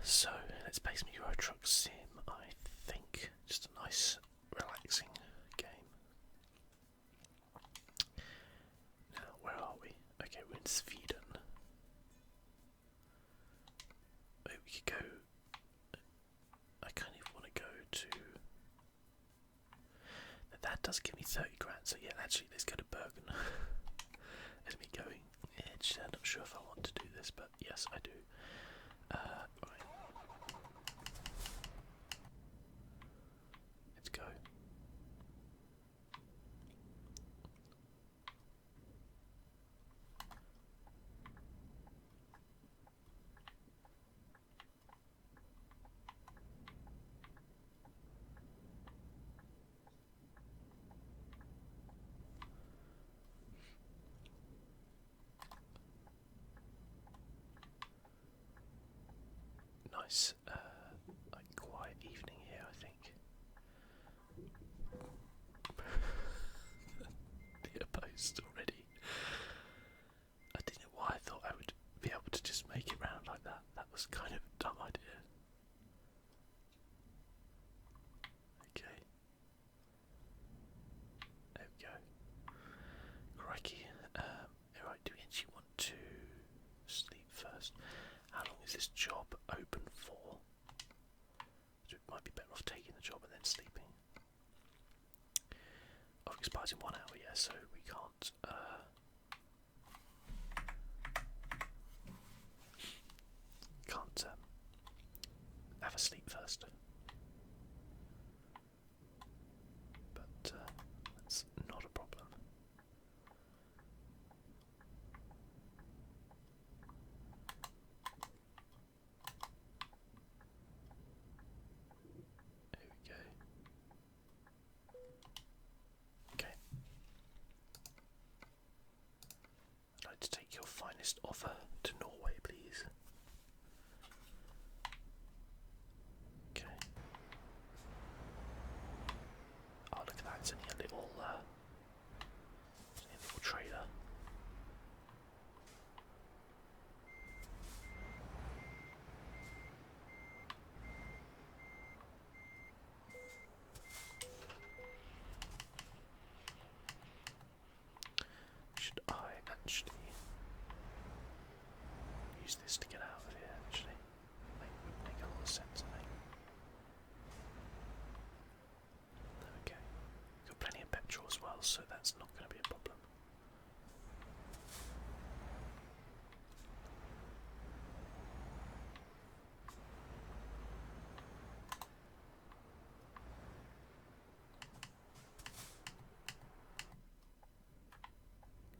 So let's play some Euro Truck Sim, I think. Just a nice, relaxing game. Now, where are we? Okay, we're in Sweden. Maybe we could go. I kind of want to go to. That does give me 30 grand, so yeah, actually, let's go to Bergen. As me going. Yeah, I'm not sure if I want to do this, but yes, I do. Right. Let's go. Nice, like quiet evening here, I think. The post already. I didn't know why I thought I would be able to just make it round like that. That was kind of a dumb idea. Okay. There we go. Crikey. Alright, do we actually want to sleep first? How long is this job open for? So it might be better off taking the job and then sleeping. Oh, it expires in 1 hour, yeah, so we can't have a sleep first. But that's not a problem. There we go. Okay. I'd like to take your finest offer to Norway, please. Okay. Oh, look at that, it's only a little trailer. Should I actually use this to get out of here, actually? Would make a lot of sense, I think. There we go. Got plenty of petrol as well, so that's not going to be a problem.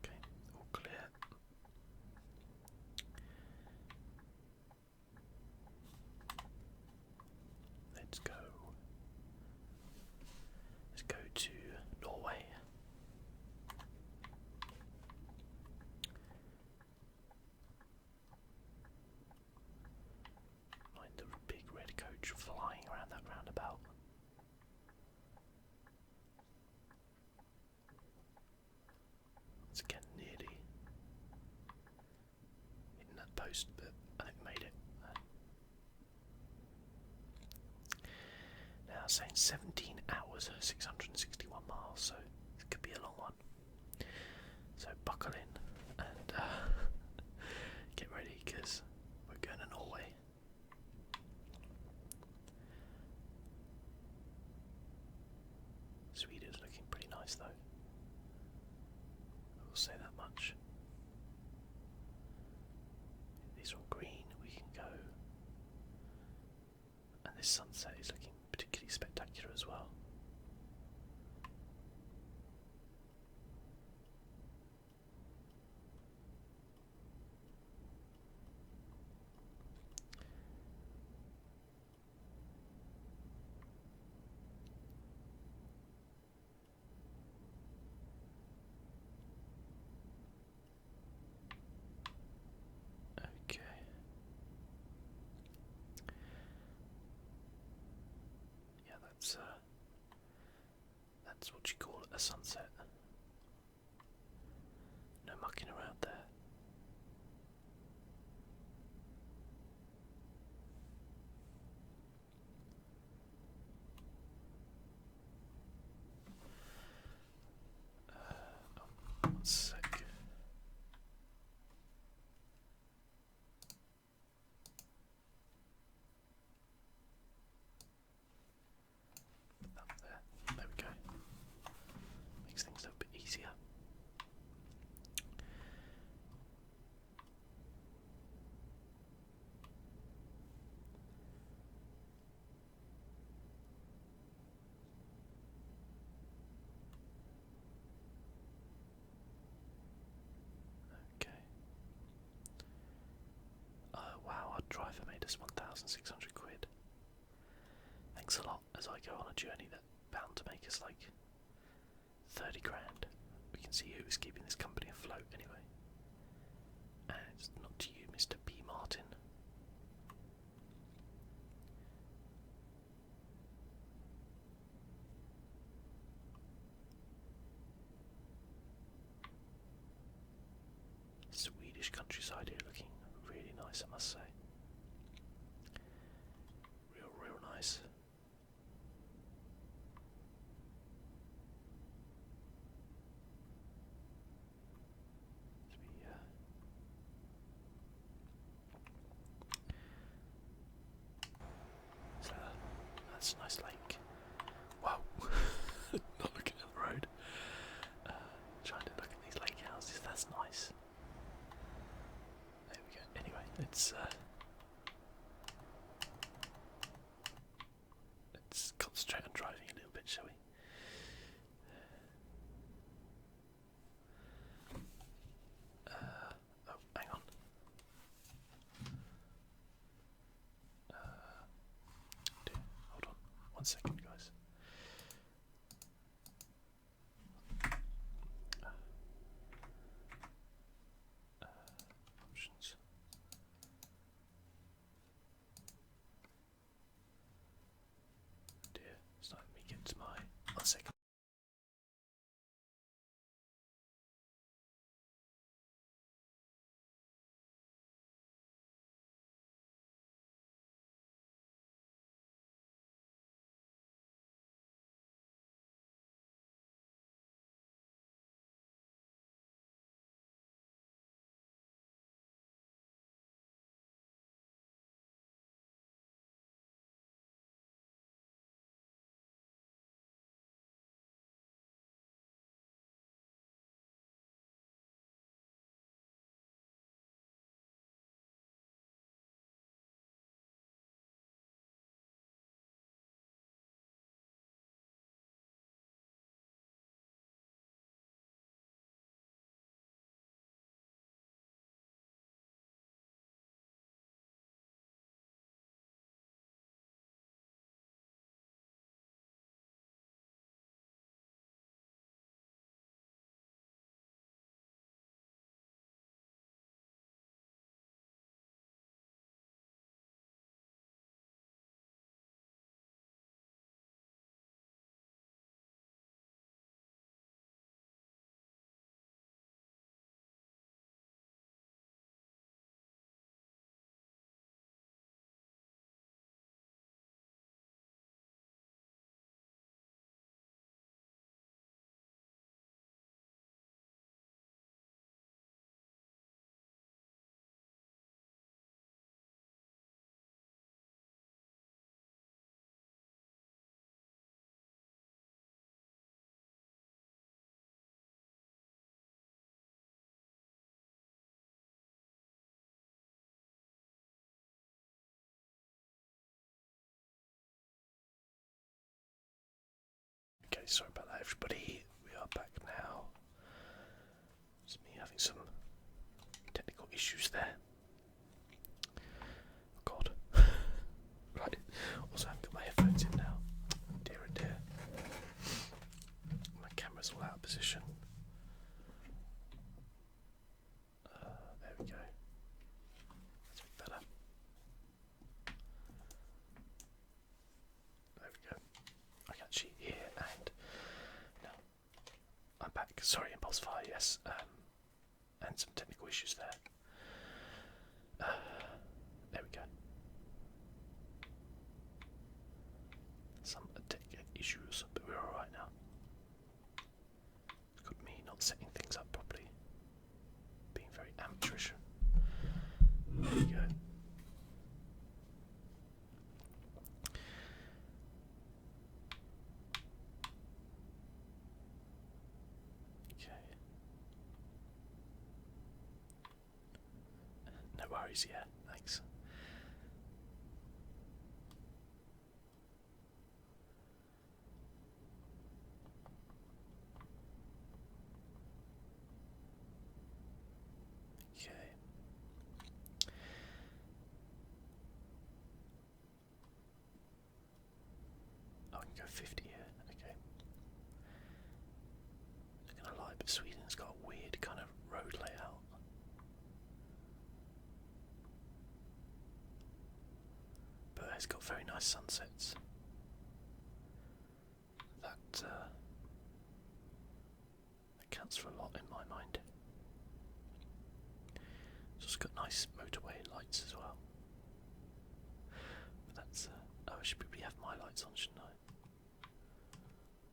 Okay, all clear. Let's go. Let's go to Norway. Mind the big red coach flying around that roundabout. It's again nearly hitting that post, but I think we made it. Now saying 17 hours, 661 miles, so it could be a long one. So buckle in and get ready, because we're going to Norway. Sweden's looking pretty nice though. I will say that much. These are all green, we can go. And this sunset is looking particularly spectacular as well. Okay. Yeah, that's what you call a sunset. No mucking around there. One sec. Up there. There we go. Makes things a little bit easier. Okay. Wow, our driver made us 1,600 quid. Thanks a lot as I go on a journey that's bound to make us like 30 grand. We can see who's keeping this company afloat anyway. And it's not to you, Mr. B. Martin. Swedish countryside here, looking really nice, I must say. Real nice. So, that's a nice lake. Wow. Not looking at the road. Trying to look at these lake houses, that's nice. There we go. Anyway, let's concentrate on driving a little bit, shall we? Oh, hang on. Dear, hold on. 1 second, guys. Options. Dear, it's not letting me get to my. 1 second. Okay, sorry about that, everybody. We are back now. It's me having some technical issues there. Oh God. Right. Also, I haven't got my headphones in now. Dear oh dear. My camera's all out of position. There we go. That's a bit better. There we go. I can actually hear and no, I'm back. Sorry, Impulse Fire, yes. And some technical issues there. There we go. Some tech issues, but we're alright now. Could me not setting things up properly. worries, yeah, thanks. Okay. I can go 50 here, okay. Not gonna lie, but Sweden's got a weird kind of road layout. But it's got very nice sunsets. That counts for a lot in my mind. It's also got nice motorway lights as well. But that's oh, I should probably have my lights on, shouldn't I?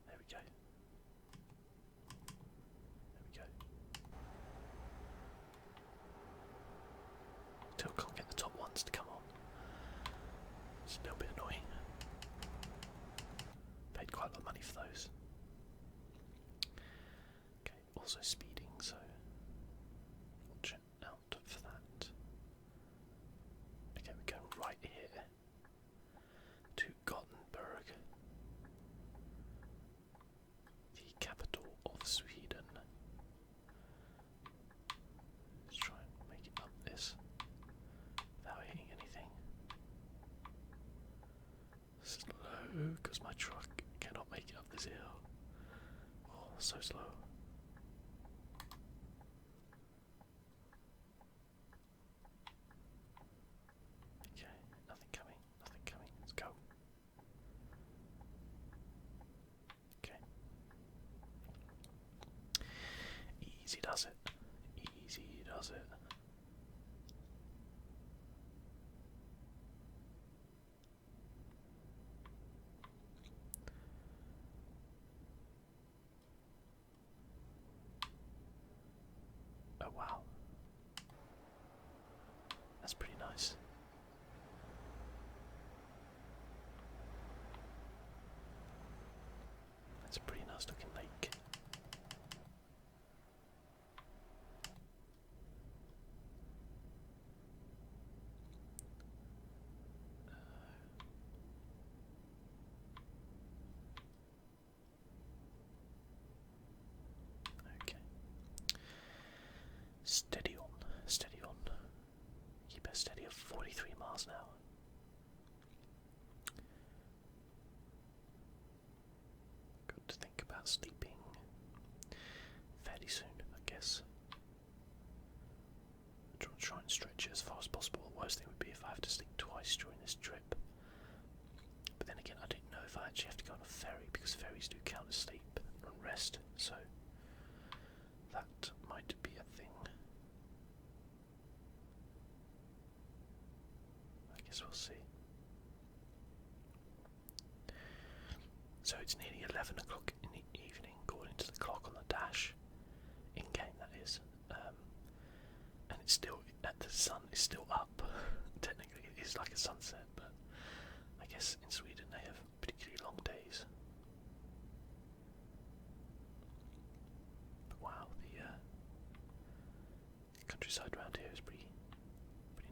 There we go. There we go. Still can't get the top ones to come on. It's a little bit annoying. Paid quite a lot of money for those. Okay, also speeding, so watch out for that. Okay, we're going right here to Gothenburg, the capital of Sweden. Let's try and make it up this without hitting anything. Slow, because my truck cannot make it up this hill. Oh, so slow. Okay, nothing coming, nothing coming. Let's go. Okay. Easy does it. Easy does it. Oh wow. That's pretty nice. That's a pretty nice looking lake. Okay. Steady on, steady on. Keep it steady at 43 miles an hour. Got to think about sleeping fairly soon, I guess. Try and stretch it as far as possible. The worst thing would be if I have to sleep twice during this trip. But then again, I don't know if I actually have to go on a ferry, because ferries do count as sleep and rest, so that might be a thing. I guess we'll see. So it's nearly 11 o'clock in the evening, according to the clock on the dash. In-game, that is. And it's still, the sun is still up. Technically it is like a sunset, but I guess in Sweden they have particularly long days. But wow, the countryside around here is pretty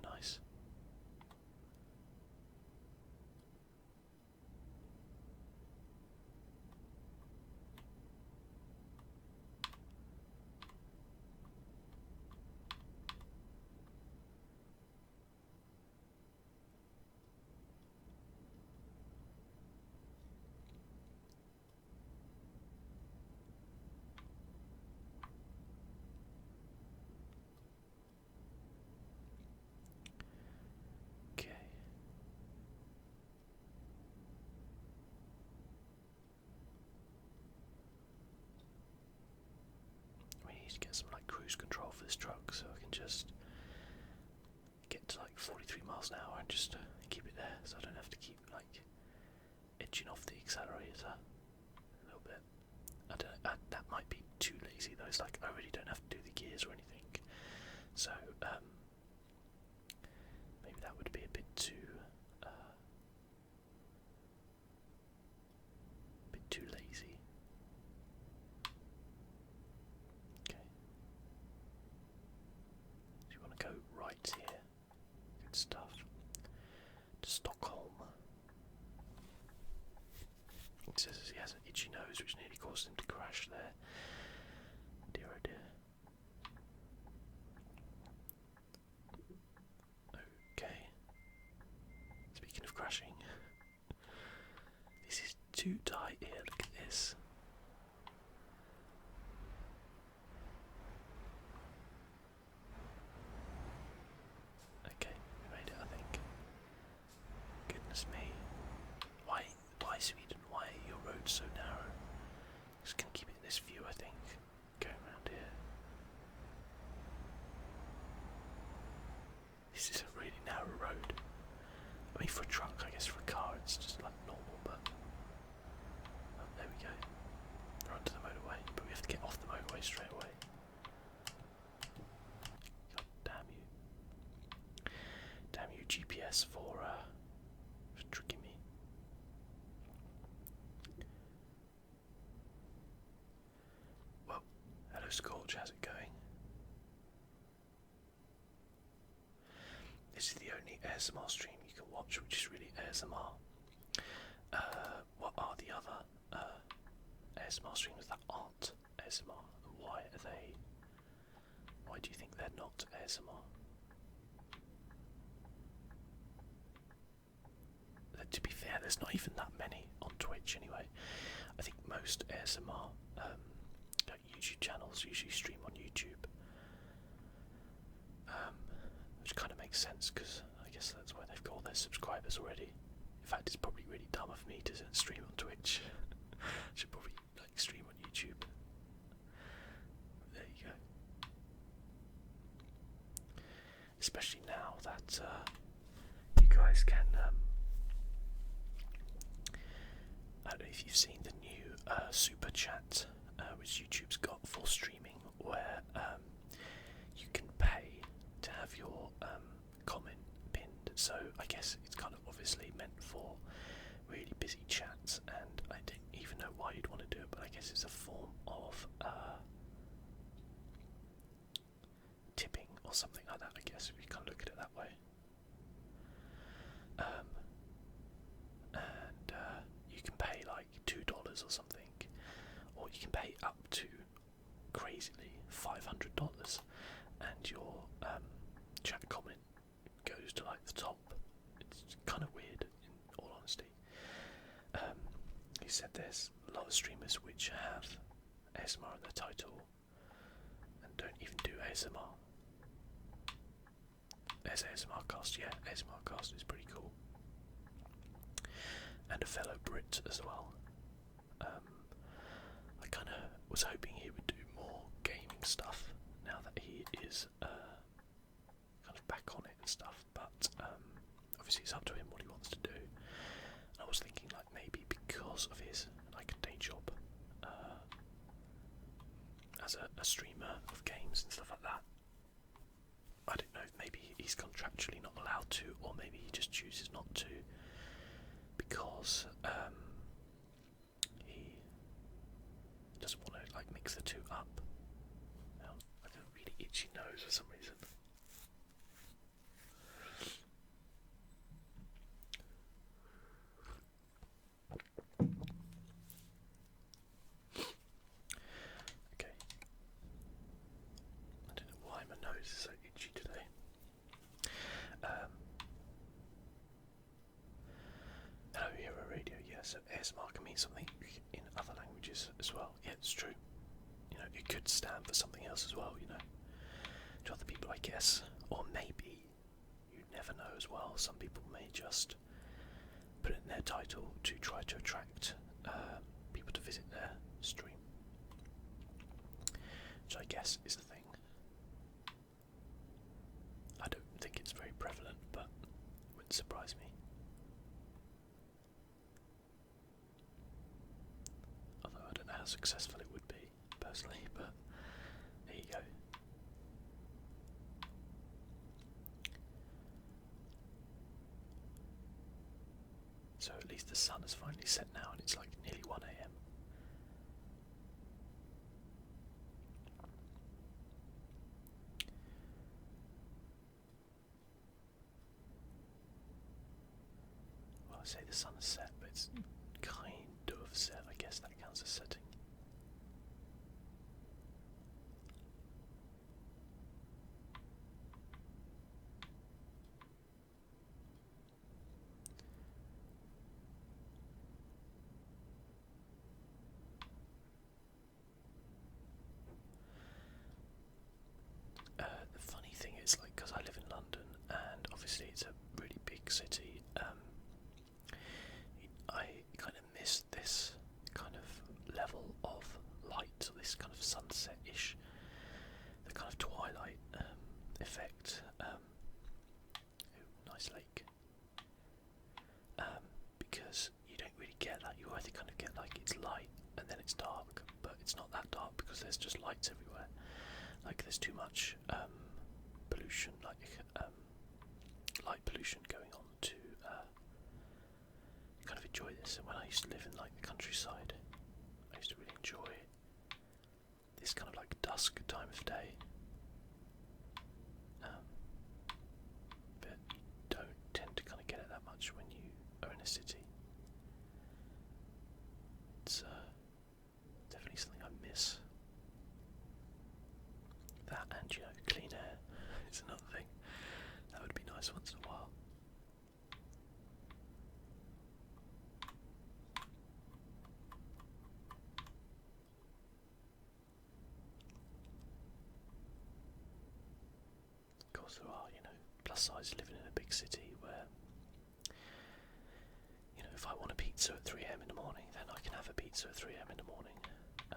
nice. Okay. We need to get some like cruise control for this truck, so I can just get to like 43 miles an hour and just keep it there, so I don't have to keep like edging off the accelerator a little bit. I don't know, that might be too lazy though. It's like I really don't have to do the gears or anything, so maybe that would be a bit too lazy. Okay, so you want to go right here. I mean, for a truck, I guess for a car, it's just like normal, but... Oh, there we go. We're onto the motorway, but we have to get off the motorway straight away. God damn you. Damn you, GPS, for tricking me. Well, hello Scorch, how's it going? This is the only ASMR stream you can watch, which is really ASMR. What are the other ASMR streams that aren't ASMR? And why are they? Why do you think they're not ASMR? To be fair, there's not even that many on Twitch anyway. I think most ASMR YouTube channels usually stream on YouTube. Which kind of makes sense because I guess that's where they've got all their subscribers already. In fact, it's probably really dumb of me to stream on Twitch. I should probably stream on YouTube. There you go. Especially now that you guys can. I don't know if you've seen the new super chat, which YouTube's got for streaming, where you can pay to have your comment pinned. So I guess it's kind of obviously meant for really busy chats, and I don't even know why you'd want to do it, but I guess it's a form of tipping or something like that, I guess, if you kind of look at it that way. And you can pay like $2 or something, or you can pay up to crazily $500, and your chat comment goes to like the top. It's kind of weird, in all honesty. He said there's a lot of streamers which have ASMR in their title and don't even do ASMR. There's ASMR Cast, yeah, ASMR Cast is pretty cool. And a fellow Brit as well. I kind of was hoping he would do more gaming stuff now that he is kind of back on it and stuff, but obviously it's up to him what he wants to do. And I was thinking like maybe because of his like day job as a streamer of games and stuff like that, I don't know, maybe he's contractually not allowed to, or maybe he just chooses not to because he doesn't want to like mix the two up. Now, I've got a really itchy nose for some reason. Okay. I don't know why my nose is so itchy today. Hello, Hero Radio. Yeah, so ASMR can mean something in other languages as well. Yeah, it's true. You know, it could stand for something else as well, you know, to other people, I guess. Or maybe, you never know as well, some people may just put it in their title to try to attract people to visit their stream. Which I guess is the thing. I don't think it's very prevalent, but it wouldn't surprise me. Although I don't know how successful it would be, personally, but there you go. So at least the sun has finally set now and it's like nearly 1 AM. Well, I say the sun has set, but it's kind of set. I guess that counts as setting. The funny thing is, like, because I live in London, and obviously it's a really big city, I kind of miss this kind of level of light, this kind of sunset-ish, the kind of twilight effect. Ooh, nice lake. it's light and then it's dark, but it's not that dark because there's just lights everywhere. Like there's too much pollution, like light pollution going on to kind of enjoy this. And when I used to live in like the countryside, I used to really enjoy this kind of like dusk time of day. But you don't tend to kind of get it that much when you are in a city. It's definitely something I miss. That and, you know, clean air is another thing. That would be nice once in a while. Of course there are, you know, plus sides living in a big city where, you know, if I want a pizza at 3 AM in the morning, then I can have a pizza at 3 AM in the morning. I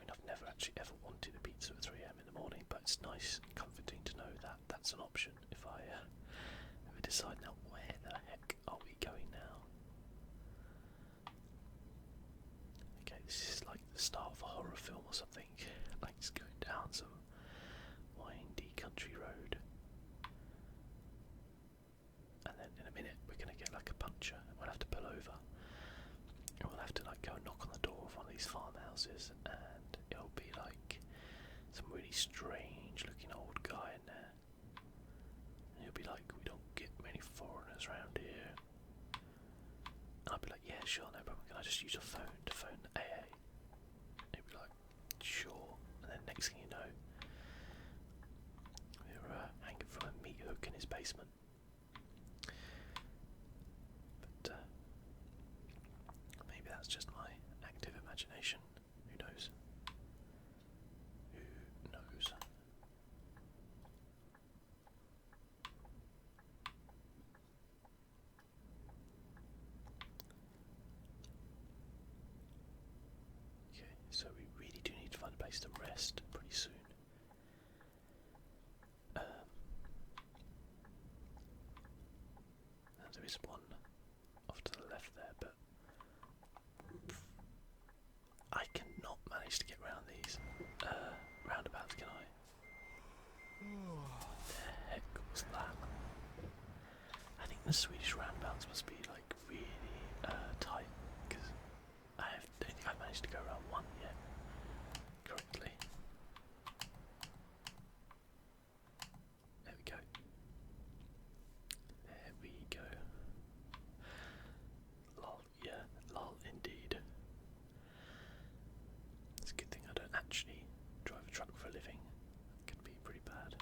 mean, I've never actually ever wanted a pizza at 3 AM in the morning, but it's nice and comforting to know that that's an option if I ever decide, now where the heck are we going now? Okay, this is like the start of a horror film or something. Like it's going down some windy country road. And then in a minute we're going to get like a puncture and we'll have to pull over. And we'll have to like go and knock on the door of one of these farmhouses, and it'll be like some really strange looking old guy in there. And he'll be like, we don't get many foreigners around here. And I'll be like, yeah, sure, no problem. Can I just use your phone to phone the AA? And he'll be like, sure. And then next thing you know, we're hanging from a meat hook in his basement. But maybe that's just my active imagination. Who knows? Who knows? Okay, so we really do need to find a place to rest pretty soon. There is one off to the left there, but I cannot manage to get round these roundabouts, can I? What the heck was that? I think the Swedish roundabouts must be like really tight, because I don't think I've managed to go around one yet correctly. There we go. There we go. Lol, yeah, lol indeed. It's a good thing I don't actually drive a truck for a living. It could be pretty bad.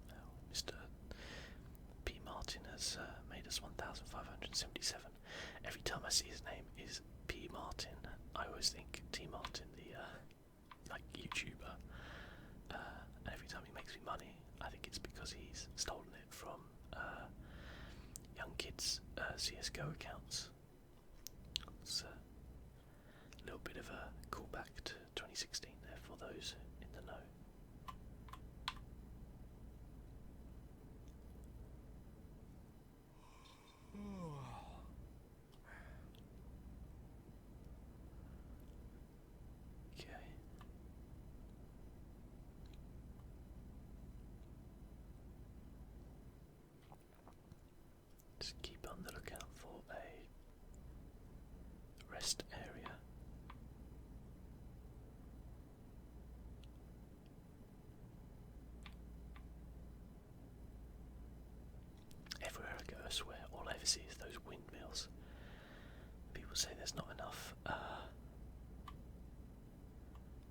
Now, Mr. P. Martin has made us 1,577. Every time I see his name is P. Martin, I always think T. Martin, the like YouTuber. And every time he makes me money, I think it's because he's stolen it from young kids' CSGO accounts. It's a little bit of a callback to 2016 there for those in the know. Okay. Just keep on the lookout for a rest area. Everywhere I go, I swear, all I ever see is those windmills. People say there's not enough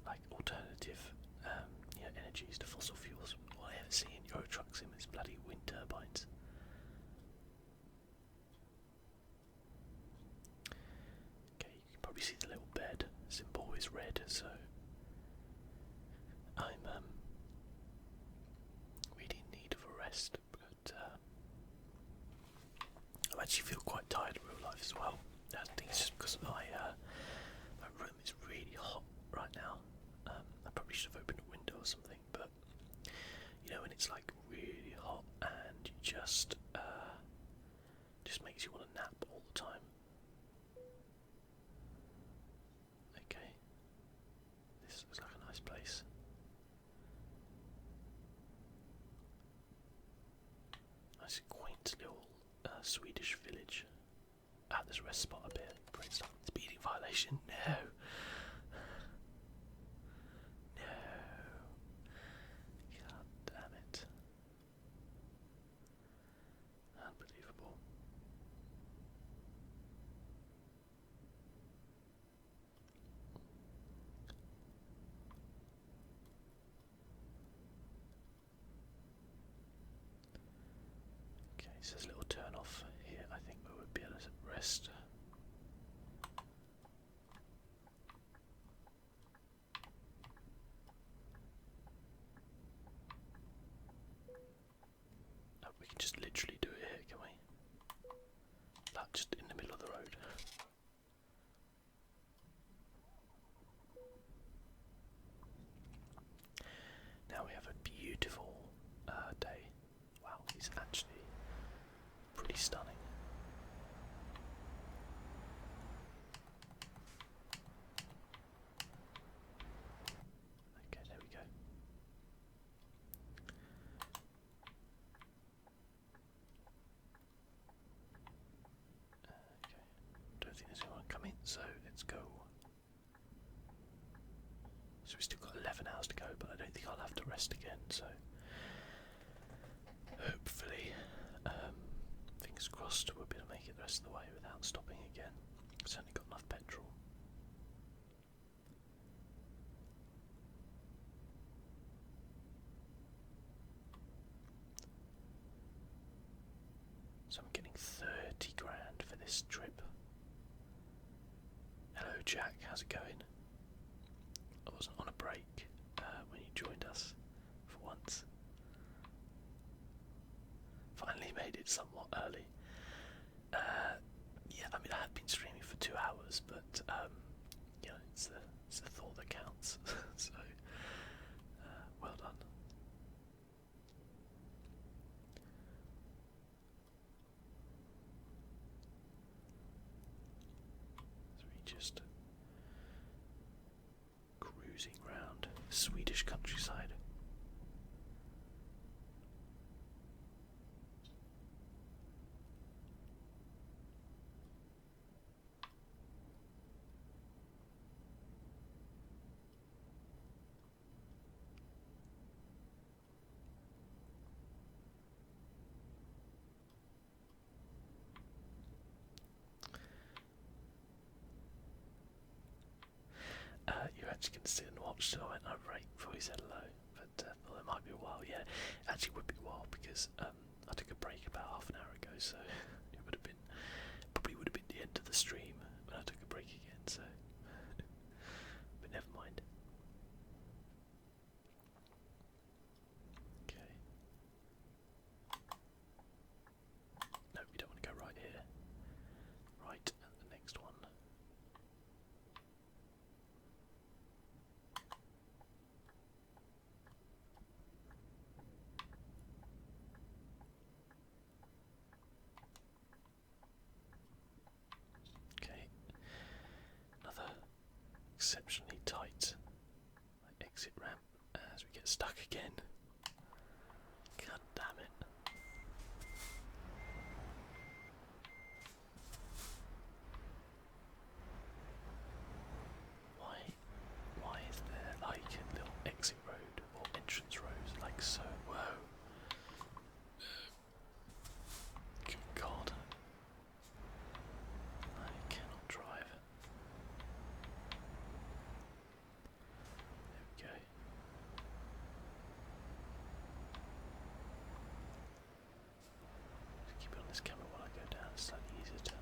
like alternative energies to fossil fuels. All I ever see in Euro trucks is bloody wind turbines. Okay, you can probably see the little bed symbol is red, so I'm really in need of a rest, but I actually feel quite tired in real life as well. I think it's just because my room is really hot right now. I probably should have opened a window or something, but you know when it's like really hot and you just just makes you want to nap all the time. Okay. This looks like a nice place. Nice quaint little Swedish village. Ah, there's a rest spot up here. Great stuff. Speeding violation. No. No. God damn it. Unbelievable. Okay, so there's a little turn off here, I think we would be able to rest. No, we can just literally do it here, can we? Like just in the middle of the road. Now we have a beautiful day. Wow, it's actually pretty stunning. Okay, there we go. Okay, don't think there's anyone coming, so let's go. So we've still got 11 hours to go, but I don't think I'll have to rest again, so hopefully, fingers crossed, we'll be able to make it the rest of the way without stopping again. Certainly got enough petrol. So I'm getting 30 grand for this trip. Hello Jack, how's it going? I wasn't on a break when you joined us for once. Finally made it somewhat early. Yeah, I mean I have been streaming for 2 hours, but you know, it's the thought that counts. So well done. So we just cruising round Swedish countryside. You actually can sit and watch, so I went over right before he said hello. But well, it might be a while. Yeah, actually would be a while because I took a break about half an hour ago, so it would have been probably would have been the end of the stream when I took a break again. So, but never mind. Okay. No, we don't want to go right here. Right at the next one. Okay, another exceptionally tight exit ramp as we get stuck again. God damn it. Why is there like a little exit road or entrance roads like so? Whoa. Good God. I cannot drive. There we go. Just keep it on this camera while I go down. It's slightly easier to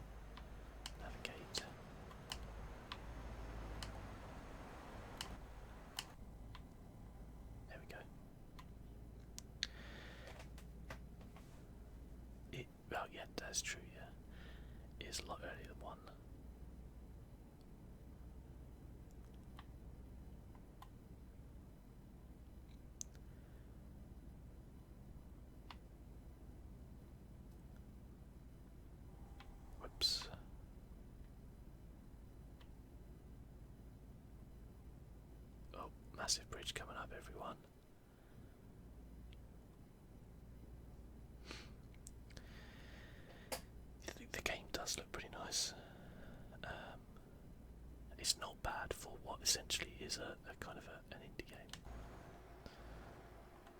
navigate. There we go. Well, yeah, that's true, yeah. It is a lot earlier than 1. massive bridge coming up, everyone. The game does look pretty nice. It's not bad for what essentially is a kind of an indie game.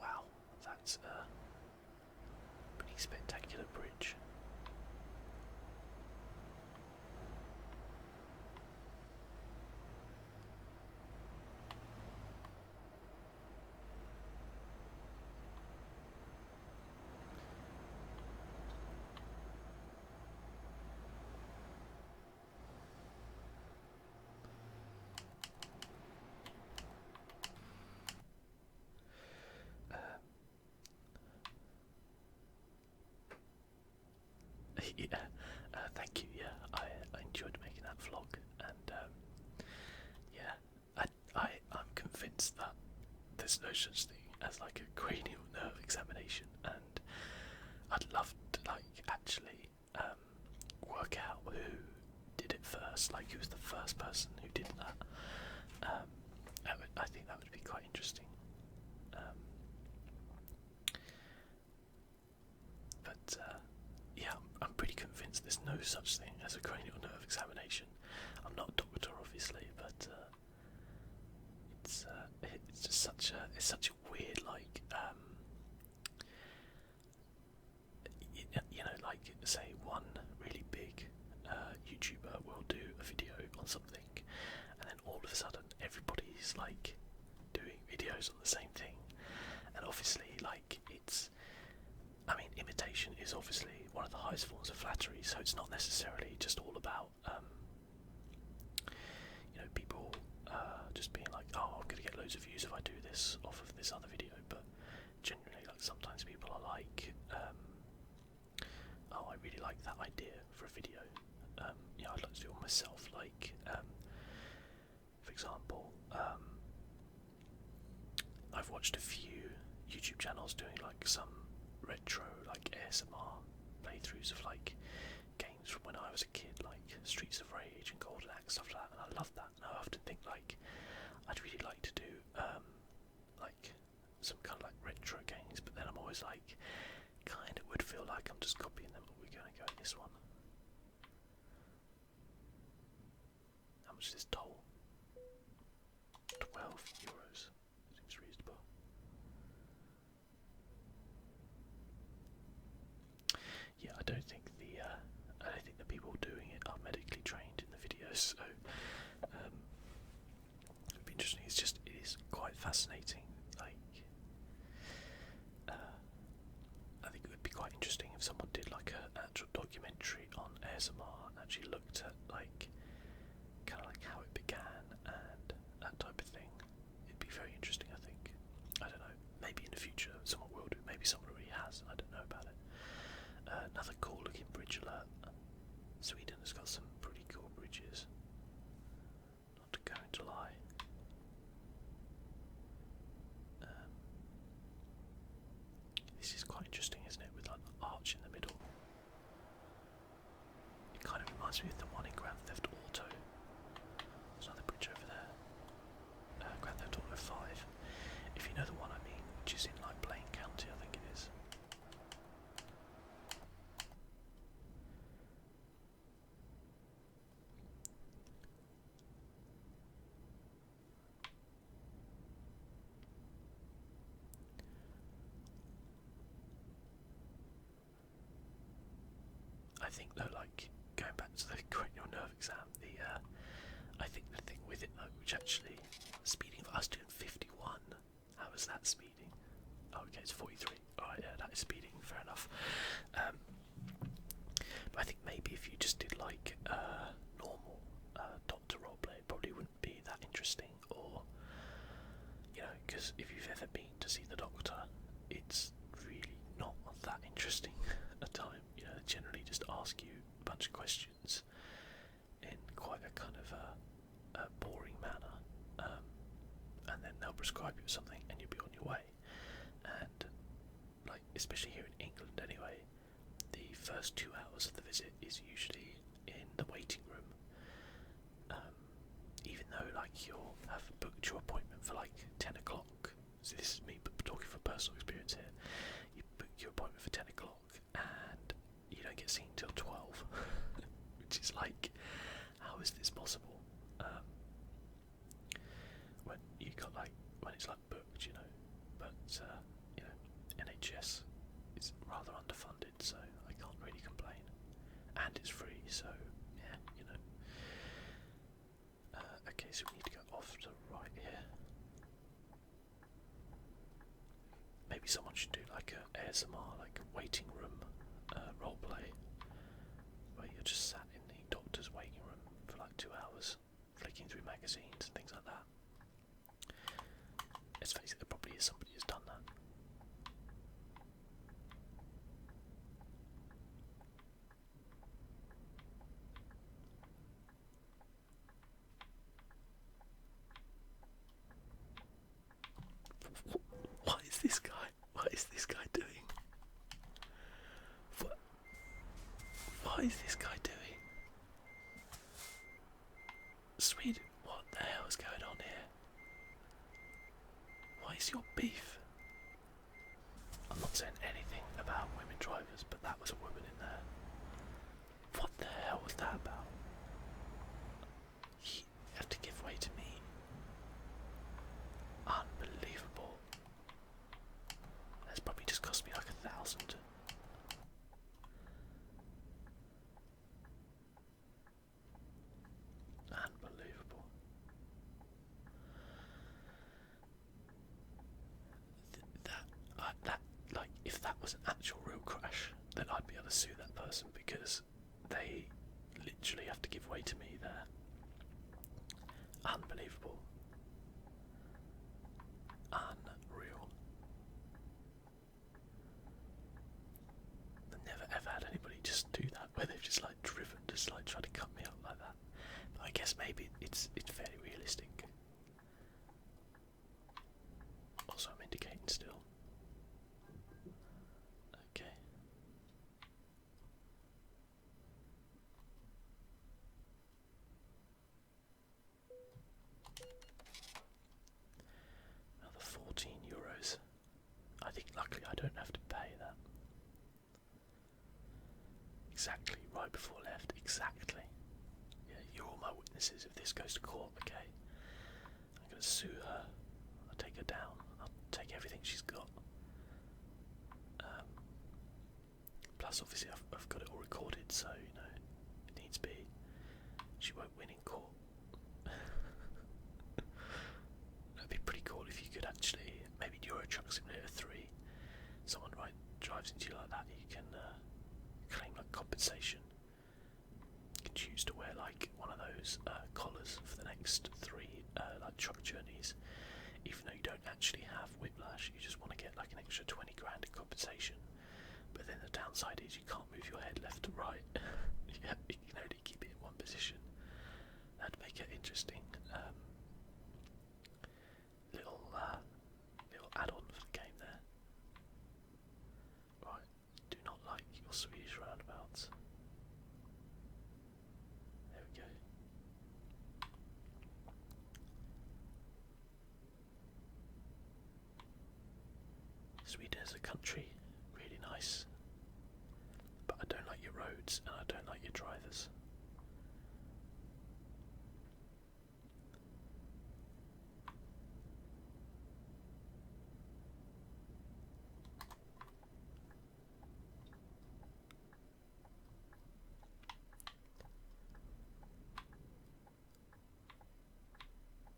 Wow, that's a pretty spectacular bridge. Yeah, thank you. Yeah, I enjoyed making that vlog, and yeah, I'm convinced that there's no such thing as like a cranial nerve examination, and I'd love to like actually work out who did it first, like who was the first person who did that. I think that would be quite interesting. But yeah, I'm pretty convinced there's no such thing as a cranial nerve examination. I'm not a doctor, obviously, but it's just such a weird like you know, like say one really big YouTuber will do a video on something, and then all of a sudden everybody's like doing videos on the same thing, and obviously like I mean, imitation is obviously one of the highest forms of flattery, so it's not necessarily just all about you know, people just being like, oh, I'm going to get loads of views if I do this off of this other video, but generally, like, sometimes people are like, oh, I really like that idea for a video. You know, I'd like to do it myself, like, for example, I've watched a few YouTube channels doing like some retro like ASMR playthroughs of like games from when I was a kid, like Streets of Rage and Golden Axe, stuff like that, and I love that. And I often think like I'd really like to do like some kind of like retro games, but then I'm always like, kind of would feel like I'm just copying them. But we're going to go in this one. How much is this toll? €12. Seems reasonable. Yeah, I don't think the people doing it are medically trained in the videos, so it'd be interesting. It is quite fascinating. Like, I think it would be quite interesting if someone did like an actual documentary on ASMR and actually looked at like kind of like how it began and that type of thing. It'd be very interesting, I think. I don't know. Maybe in the future someone will do. Maybe someone already has. I don't know about it. Another cool looking bridge alert. Sweden has got some pretty cool bridges. Not going to lie. This is quite interesting, isn't it? With like the arch in the middle. It kind of reminds me of the one in Grand Theft Auto. There's another bridge over there. Grand Theft Auto 5. If you know the one I mean, which is in like Blaine County, I think it is. I think though, like going back to the cranial nerve exam, I think the thing with it though, which actually speeding for us doing 51, how is that speeding? Oh, okay, it's 43. Alright, yeah, that is speeding. Fair enough. But I think maybe if you just did like normal doctor roleplay, it probably wouldn't be that interesting. Or you know, because if you've ever been to see the doctor, it's really not that interesting at the time. You know, they generally just ask you a bunch of questions in quite a kind of a boring manner, and then they'll prescribe you something and you'll be on your way. And like, especially here in England anyway, the first 2 hours of the visit is usually in the waiting room, even though like you'll have booked your appointment for like 10 this is me talking from personal experience here. You book your appointment for 10 o'clock and you don't get seen till 12, which is like, how is this possible? When you got like, when it's like booked, you know, but you know, NHS is rather underfunded, so I can't really complain, and it's free, so yeah, you know. Okay, so we need to go off to the right here. Maybe someone should do like a ASMR, like a waiting room roleplay, where you're just sat in the doctor's waiting room for like 2 hours, flicking through magazines and things like that. Let's face it, there probably is somebody who's done that. What is this guy? What is this guy doing? What is this guy doing? Sweden, what the hell is going on here? What is your beef? I'm not saying anything about women drivers, but that was a woman in there. What the hell was that about? You have to give way to me. Unbelievable. That's probably just cost me like 1,000. Unbelievable. That, like, if that was an actual real crash, then I'd be able to sue that person because they literally have to give way to me there. Unbelievable. Unreal. I've never ever had anybody just do that, where they've just like driven, just like try to cut me up like that. But I guess maybe it's fairly realistic. Also, I'm indicating still. Okay. Another €14. I think luckily I don't have to pay that. Exactly, right before left, exactly. Yeah, you're all my witnesses if this goes to court, okay? I'm gonna sue her. I'll take her down. I'll take everything she's got. Plus, obviously, I've got it all recorded, so, you know, it needs to be. She won't win in court. That'd be pretty cool if you could actually, maybe Euro Truck Simulator 3, someone drives into you like that, you can claim like compensation. You can choose to wear like one of those collars for the next 3 like truck journeys, even though you don't actually have whiplash. You just want to get like an extra 20 grand in compensation. But then the downside is you can't move your head left to right. Yeah, you can only keep it in one position. That'd make it interesting. Little add-on for the game there. Right, do not like your Swedish roundabouts. There we go. Sweden as a country, really nice. But I don't like your roads and I don't like your drivers.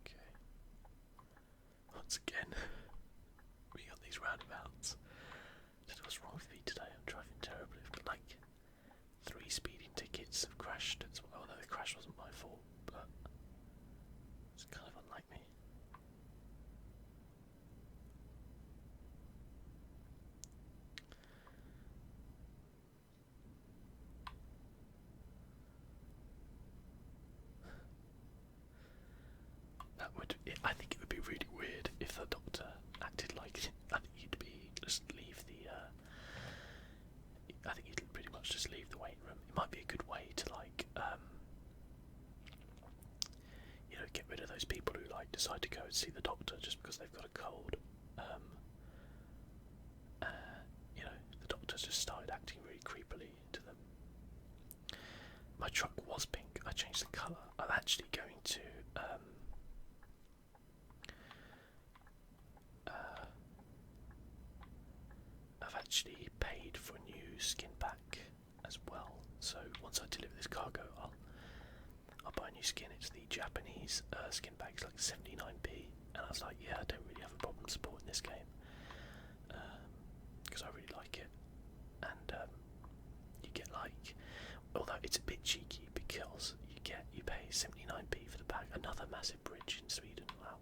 Okay. Once again, we got these roundabouts. I don't know what's wrong with me today. I'm driving terribly. I've got like 3 speeding tickets have crashed. Well, no, the crash wasn't my fault, but it's kind of unlike me. I think it would be really weird if the doctor acted like. I think he'd just leave the. I think he'd pretty much just leave the waiting room. It might be a good way to like, you know, get rid of those people who like decide to go and see the doctor just because they've got a cold. you know, the doctors just started acting really creepily to them. My truck was pink. I changed the colour. I'm actually going to I've actually paid for a new skin pack as well. So once I deliver this cargo, I'll buy a new skin. It's the Japanese skin pack. It's like 79p, and I was like, yeah, I don't really have a problem supporting this game because I really like it. And you get like, although it's a bit cheeky because you pay 79p for the pack. Another massive bridge in Sweden. Wow.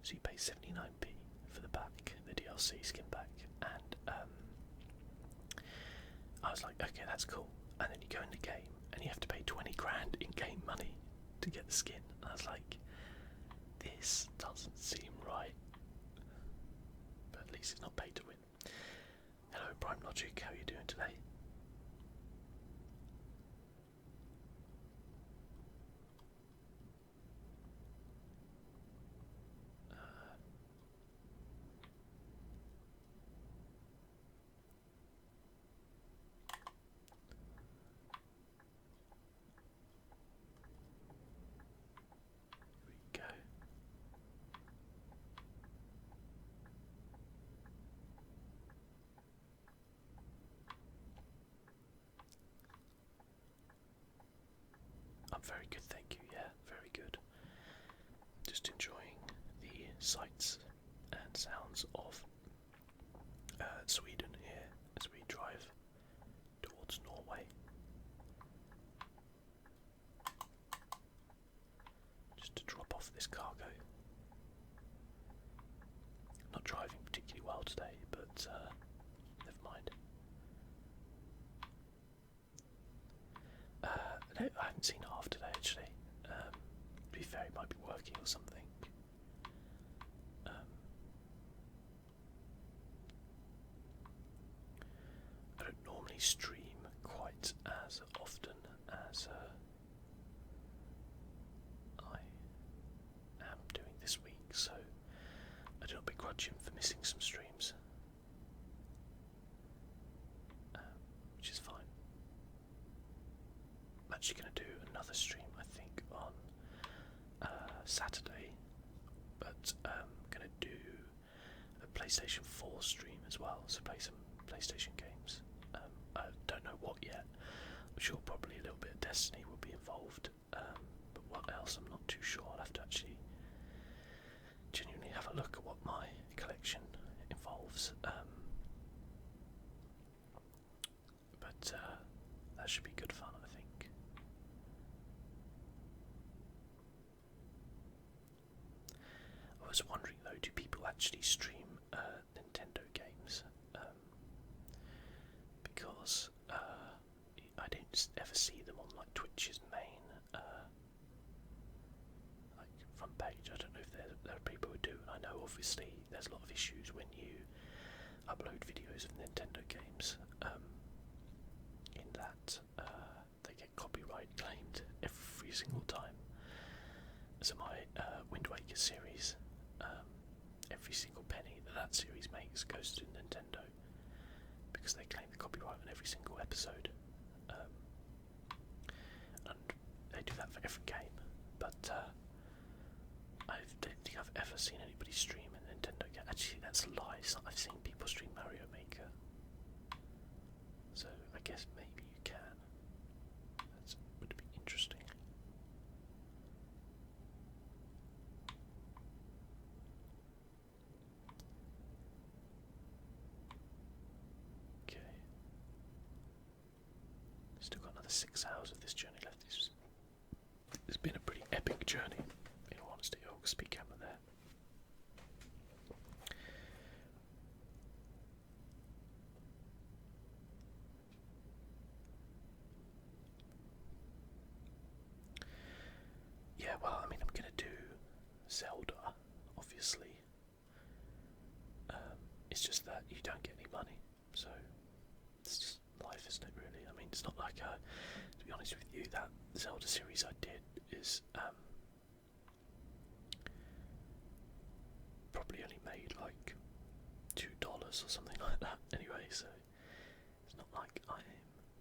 So you pay 79p for the pack, the DLC skin pack, and I was like, okay, that's cool. And then you go in the game and you have to pay 20 grand in game money to get the skin. And I was like, this doesn't seem right. But at least it's not pay to win. Hello, Prime Logic, how are you doing today? Here we go. I'm very good, thank you. Yeah, very good. Just enjoying the sights and sounds of Sweden here as we drive towards Norway. Just to drop off this cargo. Not driving particularly well today, but never mind. No, I haven't seen half today actually. To be fair, he might be working or something. I don't normally stream quite as often as I am doing this week, so I do not begrudge him for missing some streams, which is fine. I'm actually going to do another stream, I think, on Saturday, but I'm going to do a PlayStation 4 stream as well, so play some PlayStation games. I don't know what yet. I'm sure probably a little bit of Destiny will be involved, but what else I'm not too sure. I'll have to actually genuinely have a look at what my collection involves. But that should be good fun, I think. I was wondering though, do people actually stream Nintendo games? Because I don't ever see them on like Twitch's main like front page. I don't know if there are people who do. And I know obviously there's a lot of issues when you upload videos of Nintendo games. In that they get copyright claimed every single time. So my Wind Waker series, every single penny that series makes goes to Nintendo because they claim the copyright on every single episode. And they do that for every game, but I don't think I've ever seen anybody stream a Nintendo game. Actually, that's a lie. I've seen people stream Mario Maker, so I guess maybe you can. That would be interesting. Okay. Still got another 6 hours of this journey left. It's been a pretty epic journey, in all honesty. Oh, speed camera there. Yeah, well, I mean, I'm gonna do Zelda, obviously. It's just that you don't get any money, so it's just life, isn't it, really? I mean, it's not like, to be honest with you, that Zelda series I did is probably only made like hours or something like that anyway, so it's not like I'm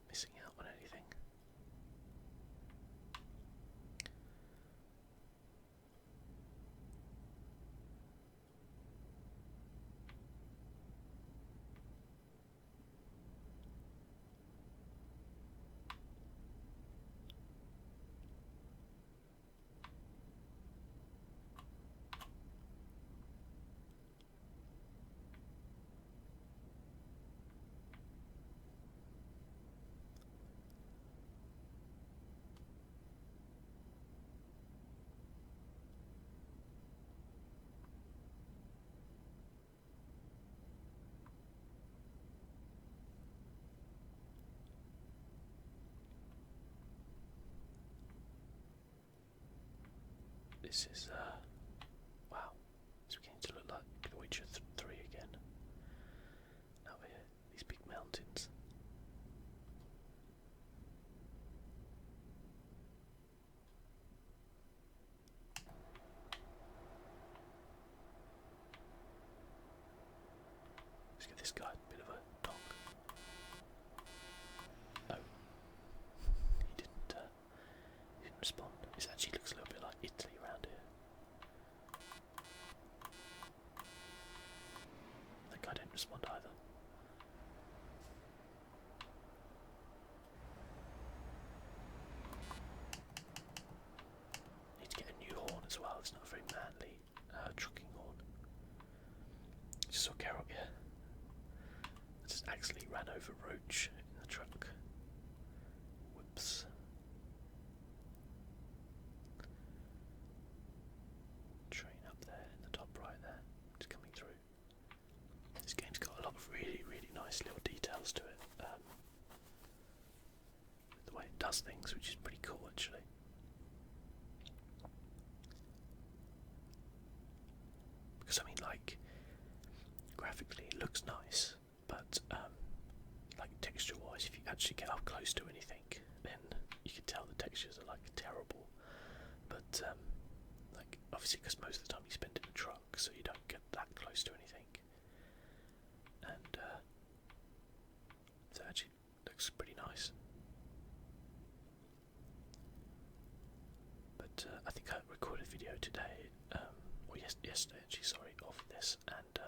missing out on anything. This is, wow, it's beginning to look like The Witcher 3 again. Out here, these big mountains. Let's give this guy a bit of a donk. Oh, he didn't respond. This actually looks a little bit like Italy around here. That guy didn't respond either. Need to get a new horn as well. It's not a very manly trucking horn. Just saw Carrot here. I just accidentally ran over Roach in the truck. Whoops. Train up there in the top right there, just coming through. This game's got a lot of really, really nice little details to it. The way it does things, which is pretty cool actually. Because I mean, like, graphically it looks nice, but like texture-wise, if you actually get up close to anything, then you can tell the textures are like terrible. But like, obviously, because most of the time you spend in a truck, so you don't get that close to anything, and so it actually looks pretty nice. But I think I recorded a video today, or yesterday actually, sorry, of this, and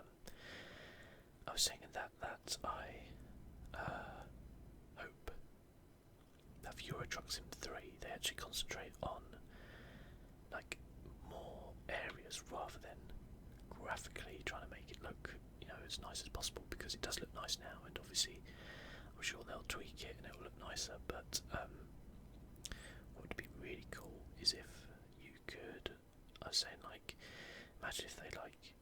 I was saying that I hope that for Euro Truck Sim 3 they actually concentrate on like more areas rather than graphically trying to make it look, you know, as nice as possible, because it does look nice now, and obviously I'm sure they'll tweak it and it will look nicer. But what would be really cool is if you could, I was saying, like, imagine if they like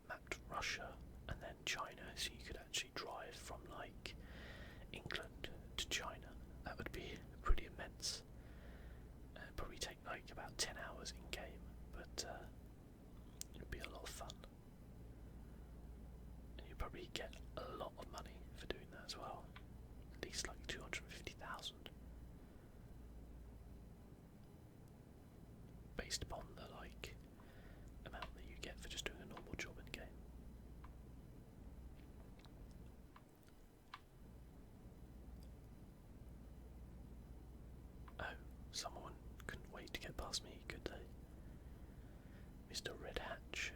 mapped Russia and then China, so you could actually drive from like England to China. That would be pretty immense. It'd probably take like about 10 hours in game, but it would be a lot of fun. And you'd probably get a lot of money for doing that as well. At least like 250,000. Based upon the like amount that you get for just doing a normal job in game. Oh, someone couldn't wait to get past me, could they? Mr. Red Hatch.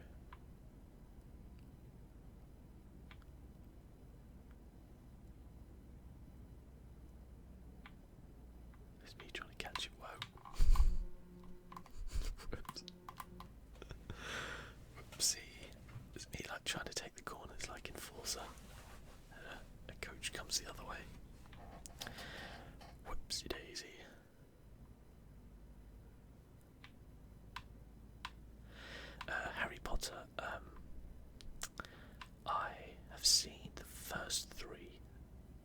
It's me trying to catch you. Whoa. Whoopsie. It's me like trying to take the corners like in Forza. A coach comes the other way. Whoopsie daisy. Harry Potter. I have seen the first 3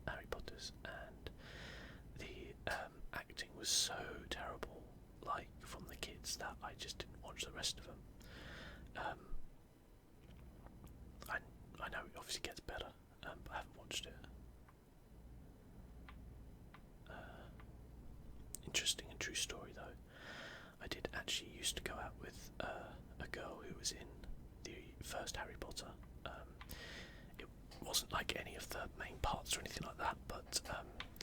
Harry Potters, and the acting was so terrible, like from the kids, that I just didn't watch the rest of them. I know it obviously gets better, but I haven't watched it. Interesting and true story though. I did actually used to go out with a girl who was in the first Harry Potter. wasn't like any of the main parts or anything like that, but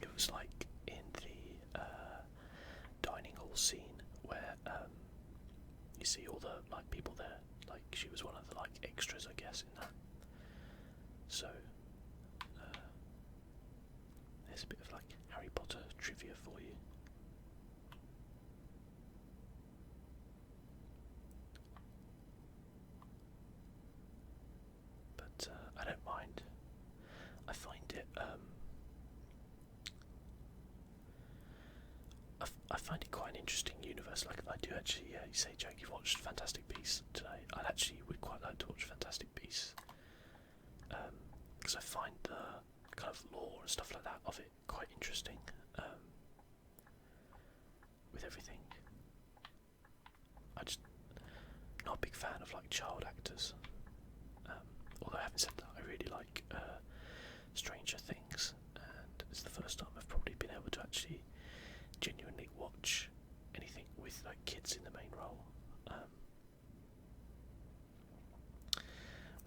it was like in the dining hall scene where you see all the like people there. Like she was one of the like extras, I guess, in that. So there's a bit of like Harry Potter trivia for you. But I don't mind. I find it. I find it quite an interesting universe. Like I do actually. Yeah, you say, Jake, you've watched Fantastic Beasts today. I actually would quite like to watch Fantastic Beasts because I find the kind of lore and stuff like that of it quite interesting. With everything, I just not a big fan of like child actors. Although having said that, I really like Stranger Things, and it's the first time I've probably been able to actually genuinely watch anything with like kids in the main role.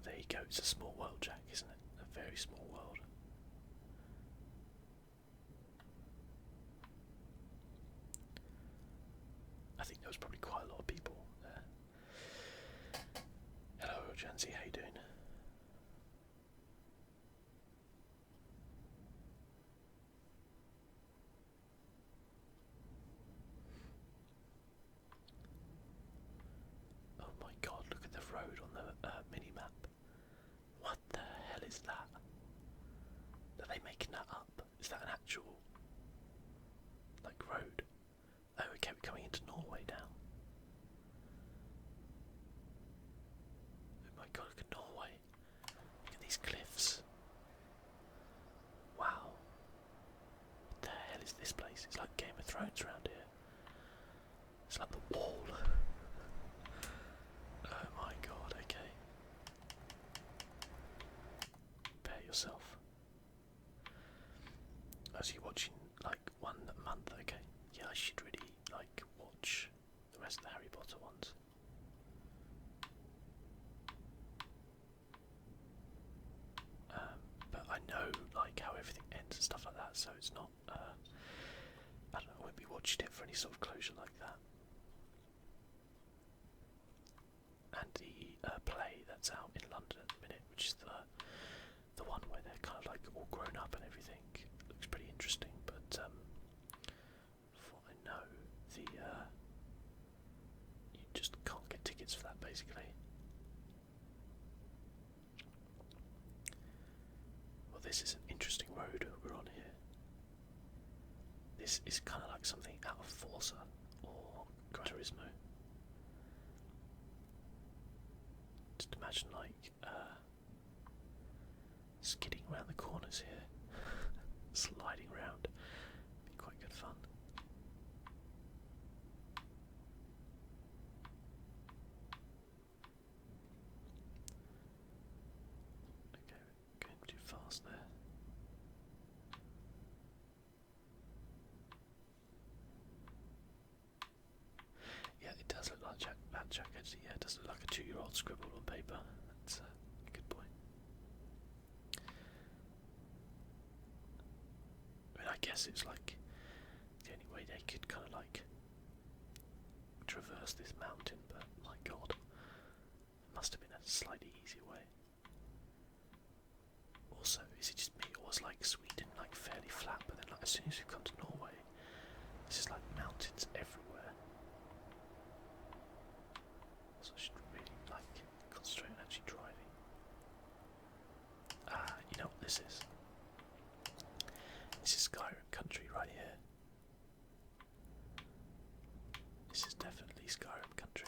There you go. It's a small world, Jack, isn't it? A very small world. I think there was probably quite a lot of people there. Hello, Janzi, how you doing? Oh my god, look at the road on the mini-map. What the hell is that? Are they making that up? Is that an actual, like, road? Oh, okay, we're coming into Norway now. Oh my god, look at Norway. Look at these cliffs. Wow. What the hell is this place? It's like Game of Thrones around here. It's like the wall. Oh my god, okay. Prepare yourself. As you're watching like one a month, okay. Yeah, I should really like watch the rest of the Harry Potter ones. But I know like how everything ends and stuff like that, so it's not I don't know, I won't be watching it for any sort of closure like that. And the play that's out in London at the minute, which is the one where they're kind of like all grown up and everything, looks pretty interesting. But from what I know, you just can't get tickets for that basically. Well, this is an interesting road we're on here. This is kind of like something out of Forza or Gran Turismo. Just imagine like skidding around the corners here, sliding around. Be quite good fun. Okay, going too fast there. Yeah, it does look like that Jack actually. Yeah, it does look like a 2-year-old scribbled on paper. That's a good point. I mean, I guess it's like the only way they could kind of like traverse this mountain, but my god, it must have been a slightly easier way. Also, is it just me, or was like Sweden like fairly flat, but then like as soon as you come to Norway, it's just like mountains everywhere. So I should really like concentrate on actually driving. You know what this is? This is Skyrim country right here. This is definitely Skyrim country.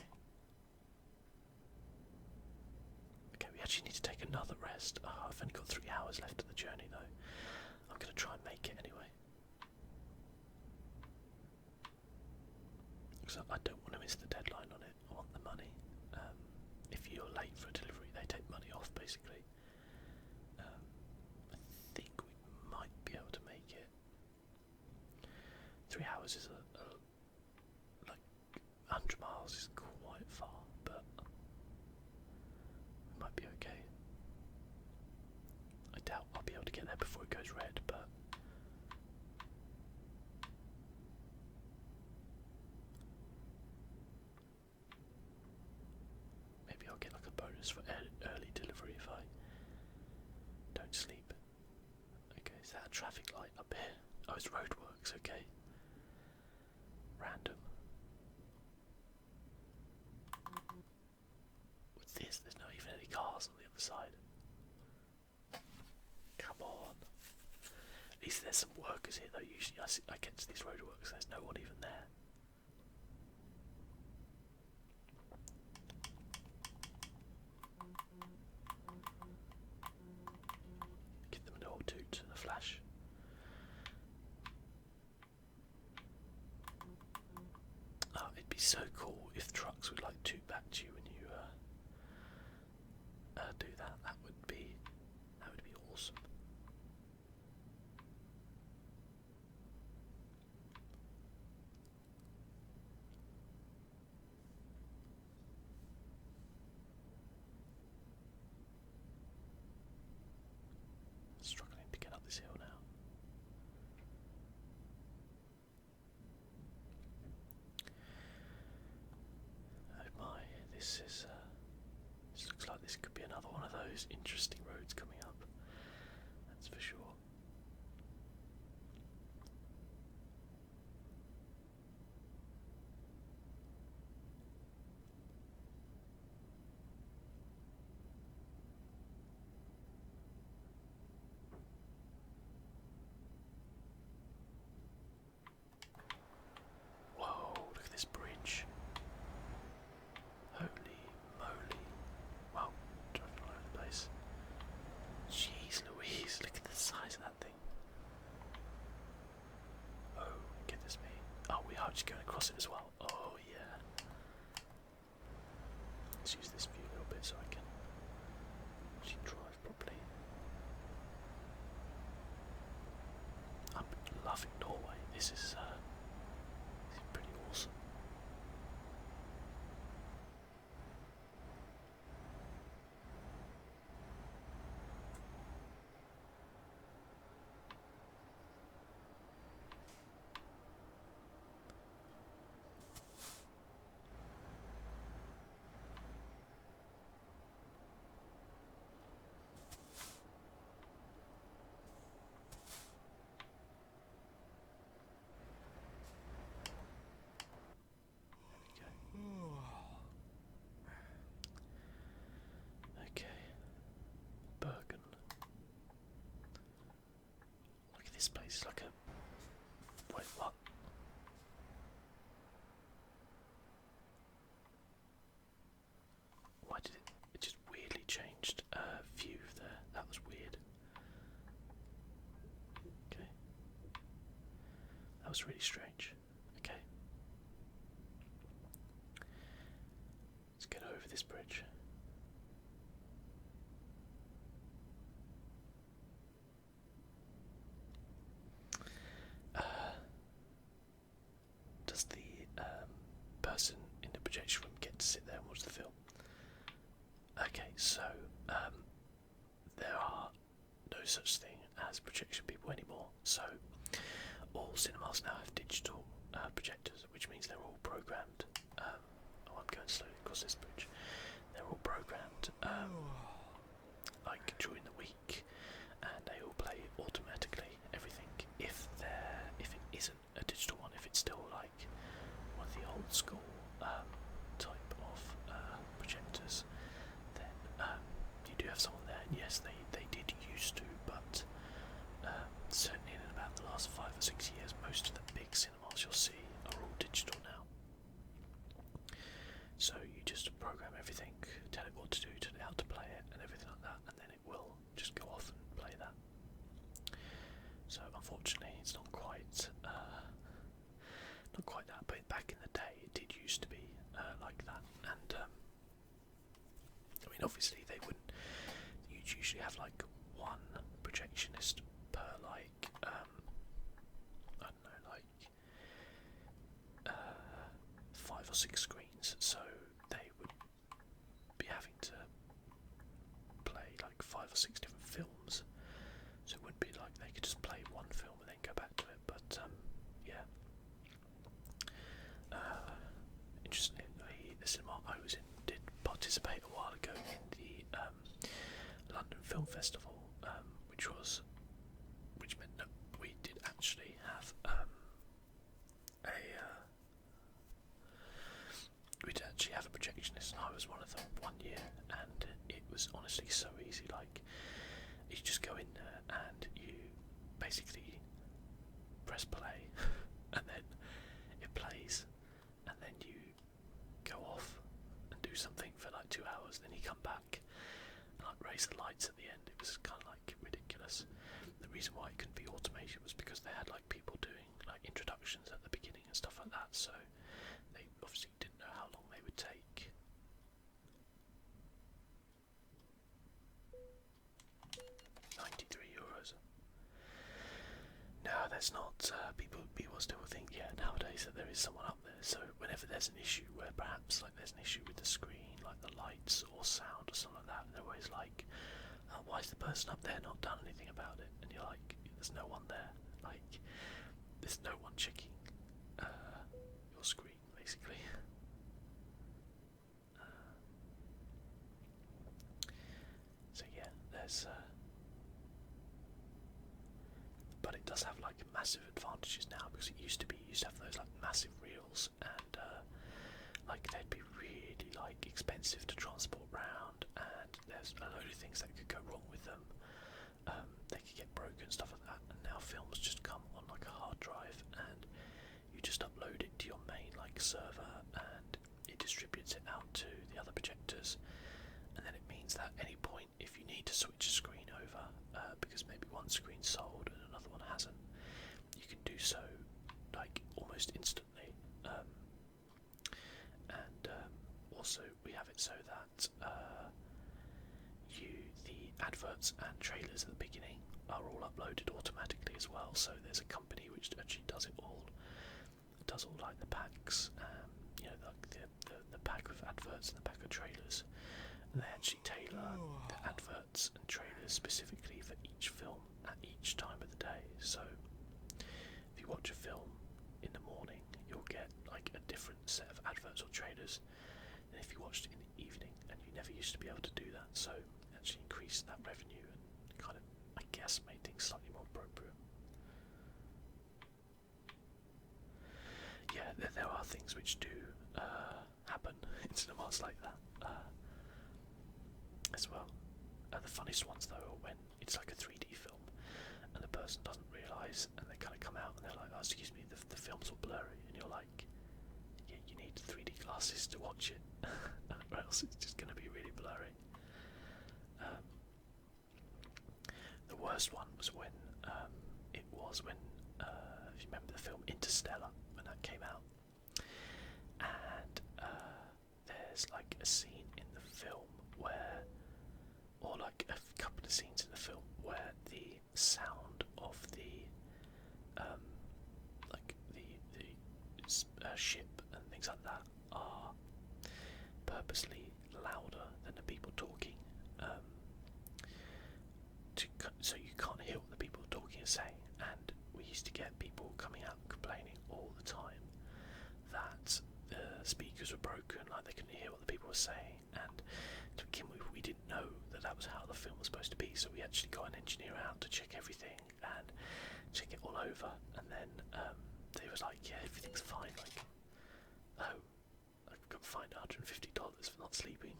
Okay, we actually need to take another rest. I've only got 3 hours left of the journey though. I'm going to try and make it anyway. So I don't want to miss the deadline on it. I want the money. If you're late for a delivery, they take money off basically. I think we might be able to make it. 3 hours is like 100 miles is quite far, but we might be okay. I doubt get there before it goes red, but maybe I'll get like a bonus for early delivery if I don't sleep. Okay, is that a traffic light up here? Oh, it's roadworks, okay. Random. What's this? There's not even any cars on the other side. Come on. At least there's some workers here though. Usually I get to these roadworks, there's no one even there. Give them an old toot and a flash. Oh, it'd be so cool if trucks would like toot back to you when you do that. That would be awesome. Struggling to get up this hill now. Oh my, this looks like this could be another one of those interesting roads coming up. That's for sure. Whoa, look at this bridge. Holy moly. Wow, driving all over the place. Jeez Louise, look at the size of that thing. Oh, goodness me. Oh, we are just going across it as well. Oh, yeah. Let's use this view a little bit so I can actually drive properly. I'm loving Norway. This is pretty awesome. Okay. Bergen. Look at this place, it's like a... Wait, what? Why did it just weirdly changed view there? That was weird. Okay. That was really strange. Okay. Let's get over this bridge. Does the person in the projection room get to sit there and watch the film? Okay, so there are no such thing as projection people anymore. So all cinemas now have digital projectors, which means they're all programmed. Oh, I'm going slowly across this bridge. They're all programmed like during the week, and they all play automatically everything. If it isn't a digital one, if it's still like one of the old school type of projectors, then you do have someone there. And yes, they did used to, but certainly in about the last 5 or 6 years, most of the big cinemas you'll see are all digital now. So you just program everything, tell it what to do, tell it how to play it, and everything like that, and then it will just go off and play that. So unfortunately, it's not quite that. But back in the day, it did used to be like that. And I mean, obviously, they wouldn't. You'd usually have like one projectionist per like I don't know, like 5 or 6 screens. So they would be having to play like 5 or 6 different films. So it wouldn't could just play one film and then go back to it. But yeah, interestingly, the cinema I was in did participate a while ago in the London Film Festival, which meant that we did actually have a projectionist, and I was one of them one year, and it was honestly so easy. Like, you just go in there and you basically press play, and then it plays, and then you go off and do something for like 2 hours, then you come back and like raise the lights at the end. It was kind of like ridiculous. The reason why it couldn't be automated was because they had like people doing like introductions at the beginning and stuff like that, so they obviously didn't know how long they would take. €93. No, that's not. People still think, yeah, nowadays that there is someone up there. So whenever there's an issue where perhaps like there's an issue with the screen, like the lights or sound or something like that, they're always like, why is the person up there not done anything about it? And you're like, there's no one there. Like, there's no one checking your screen, basically. So yeah, there's. But it does have like massive advantages now, because it used to have those like massive reels, and like they'd be really like expensive to transport round, and there's a load of things that could go wrong with them. They could get broken, stuff like that. And now films just come on like a hard drive, and you just upload it to your main like server, and it distributes it out to the other projectors. And then it means that at any point, if you need to switch a screen over, because maybe one screen's sold and another one hasn't, you can do so like almost instantly. And also we have it so that the adverts and trailers at the beginning are all uploaded automatically as well. So there's a company which actually does it all. It does all like the packs, the pack of adverts and the pack of trailers. And they actually tailor the adverts and trailers specifically for each film at each time of the day. So if you watch a film in the morning, you'll get like a different set of adverts or trailers than if you watched it in the evening, and you never used to be able to do that. So it actually increased that revenue and kind of, I guess, made things slightly more appropriate. Yeah, there are things which do happen in cinemas like that as well. The funniest ones though are when it's like a 3D film and the person doesn't realise, and they kind of come out and they're like, oh, excuse me, the film's all blurry, and you're like, yeah, you need 3D glasses to watch it or else it's just going to be really blurry. The worst one was when if you remember the film Interstellar, when that came out, and there's like a scene in the film where, or like a couple of scenes in the film where the sound of the ship and things like that are purposely louder than the people talking, so you can't hear what the people talking are saying. And we used to get people coming out and complaining all the time that the speakers were broken, like they couldn't hear what the people were saying. And to begin with, we didn't know that was how the film was supposed to be, so we actually got an engineer out to check everything and check it all over, and then they was like, yeah, everything's fine. Like, oh, I've got fined $150 for not sleeping.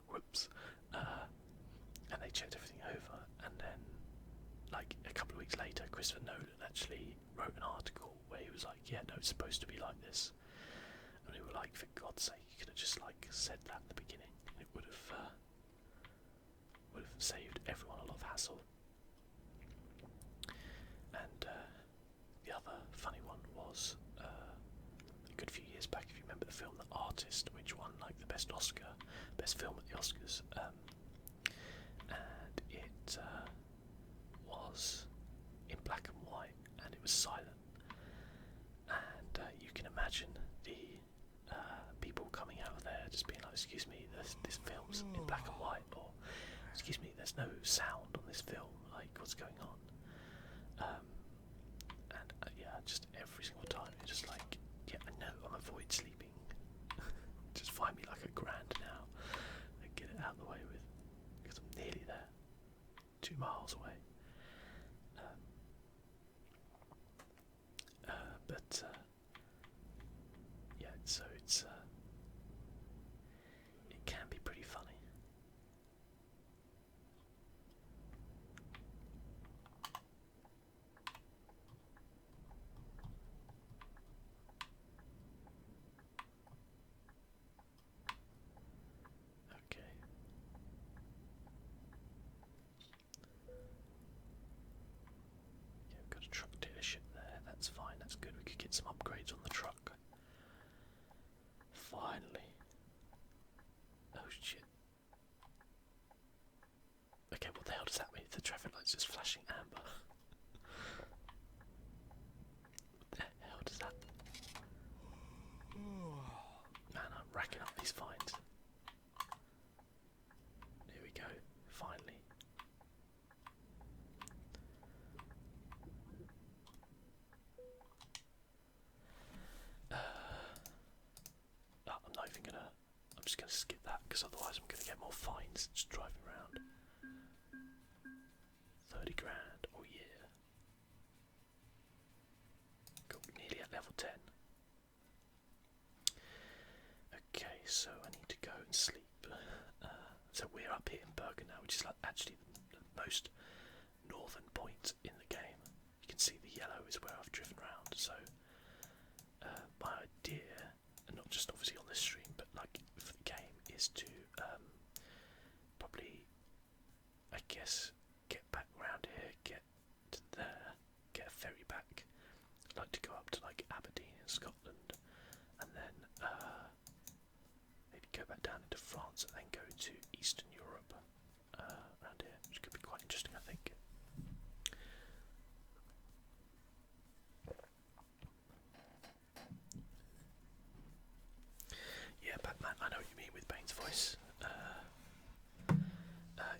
Whoops. And they checked everything over, and then like a couple of weeks later, Christopher Nolan actually wrote an article where he was like, yeah, no, it's supposed to be like this. And we were like, for God's sake, you could have just like said that at the beginning. It would have saved everyone a lot of hassle. And the other funny one was a good few years back, if you remember the film The Artist, which won like the best film at the Oscars, and it was in black and white, and it was silent. And you can imagine the people coming out of there just being like, excuse me, this film's in black and white, or excuse me, there's no sound on this film, like what's what's going on. And yeah, just every single time you're just like, yeah, I know I'm avoid sleeping. Just find me like a grand now and get it out of the way with, because I'm nearly there, 2 miles away. But yeah, so it's it can be pretty funny. Okay. Yeah, we've got a truck dealership there. That's fine. That's good. We could get some upgrades on the truck. Finally. Oh shit. Okay, what the hell does that mean? The traffic light's just flashing amber. What the hell does that mean? Man, I'm racking up these fines. Here we go. Finally. I'm not even gonna. I'm just gonna skip that because otherwise I'm gonna get more fines just driving around. 30 grand. Oh yeah. Cool. Nearly at level 10. Okay, so I need to go and sleep. So we're up here in Bergen now, which is like actually the most northern point in the game. You can see the yellow is where I've driven around. So my idea, and not just obviously on this stream, but like for the game, is to probably, I guess, get back round here, get to there, get a ferry back. I'd like to go up to like Aberdeen in Scotland, and then maybe go back down into France, and then go to Eastern Europe around here, which could be quite interesting, I think. Yeah, Batman, I know what you mean with Bane's voice.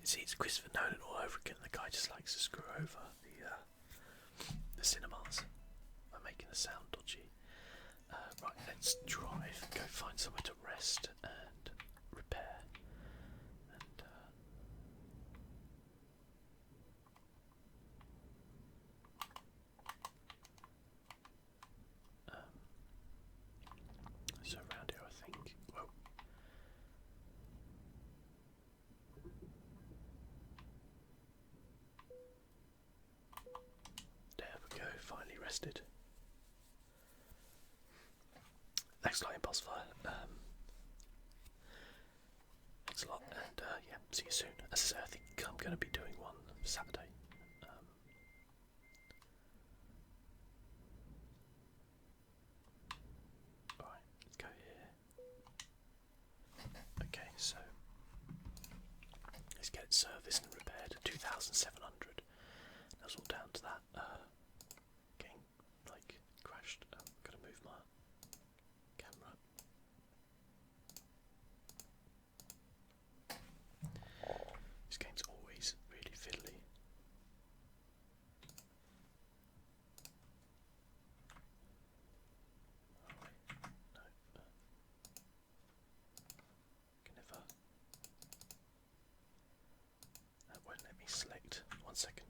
See, it's Christopher Nolan all over again. The guy just likes to screw over the cinemas by making the sound dodgy. Right, let's drive, go find somewhere to rest and repair. And so around here, I think. Whoa. There we go, finally rested. Thanks a lot, Impulse Fire. Thanks a lot, and yeah, see you soon. As I say, I think I'm going to be doing one Saturday. Alright, let's go here. Okay, so let's get it serviced and repaired. 2,700. That's all down to that getting like crashed. Gotta move my camera. This game's always really fiddly. No. Can never. That won't let me select. 1 second.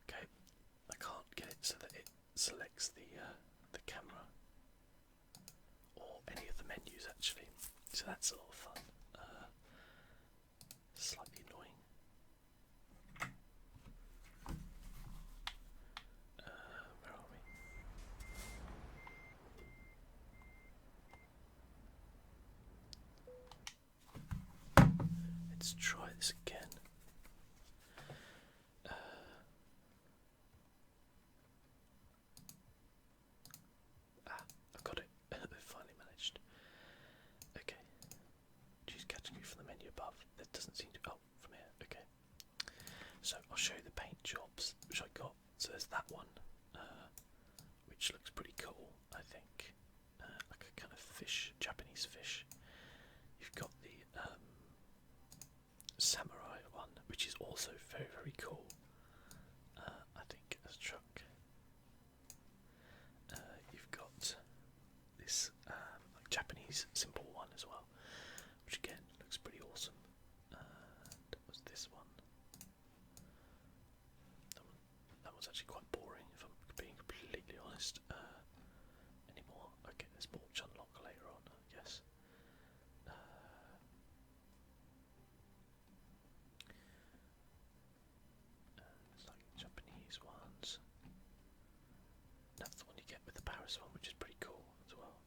Okay, I can't get it so that it selects the camera or any of the menus actually. So that's a lot of fun. Slightly annoying. Where are we? Let's try this again. I've got it. They finally managed. Okay. Choose category from the menu above. That doesn't seem to. Oh, from here. Okay. So I'll show you the paint jobs which I got. So there's that one, which looks pretty cool, I think. Like a kind of fish, Japanese fish. also very, very cool. I think as a truck, you've got this like Japanese simple one as well, which again looks pretty awesome. And was this one? That was actually quite boring, if I'm being completely honest. Anymore? Okay, there's more to unlock later on, I guess. It's like Japanese ones. That's the one you get with the Paris one, which is pretty cool as well.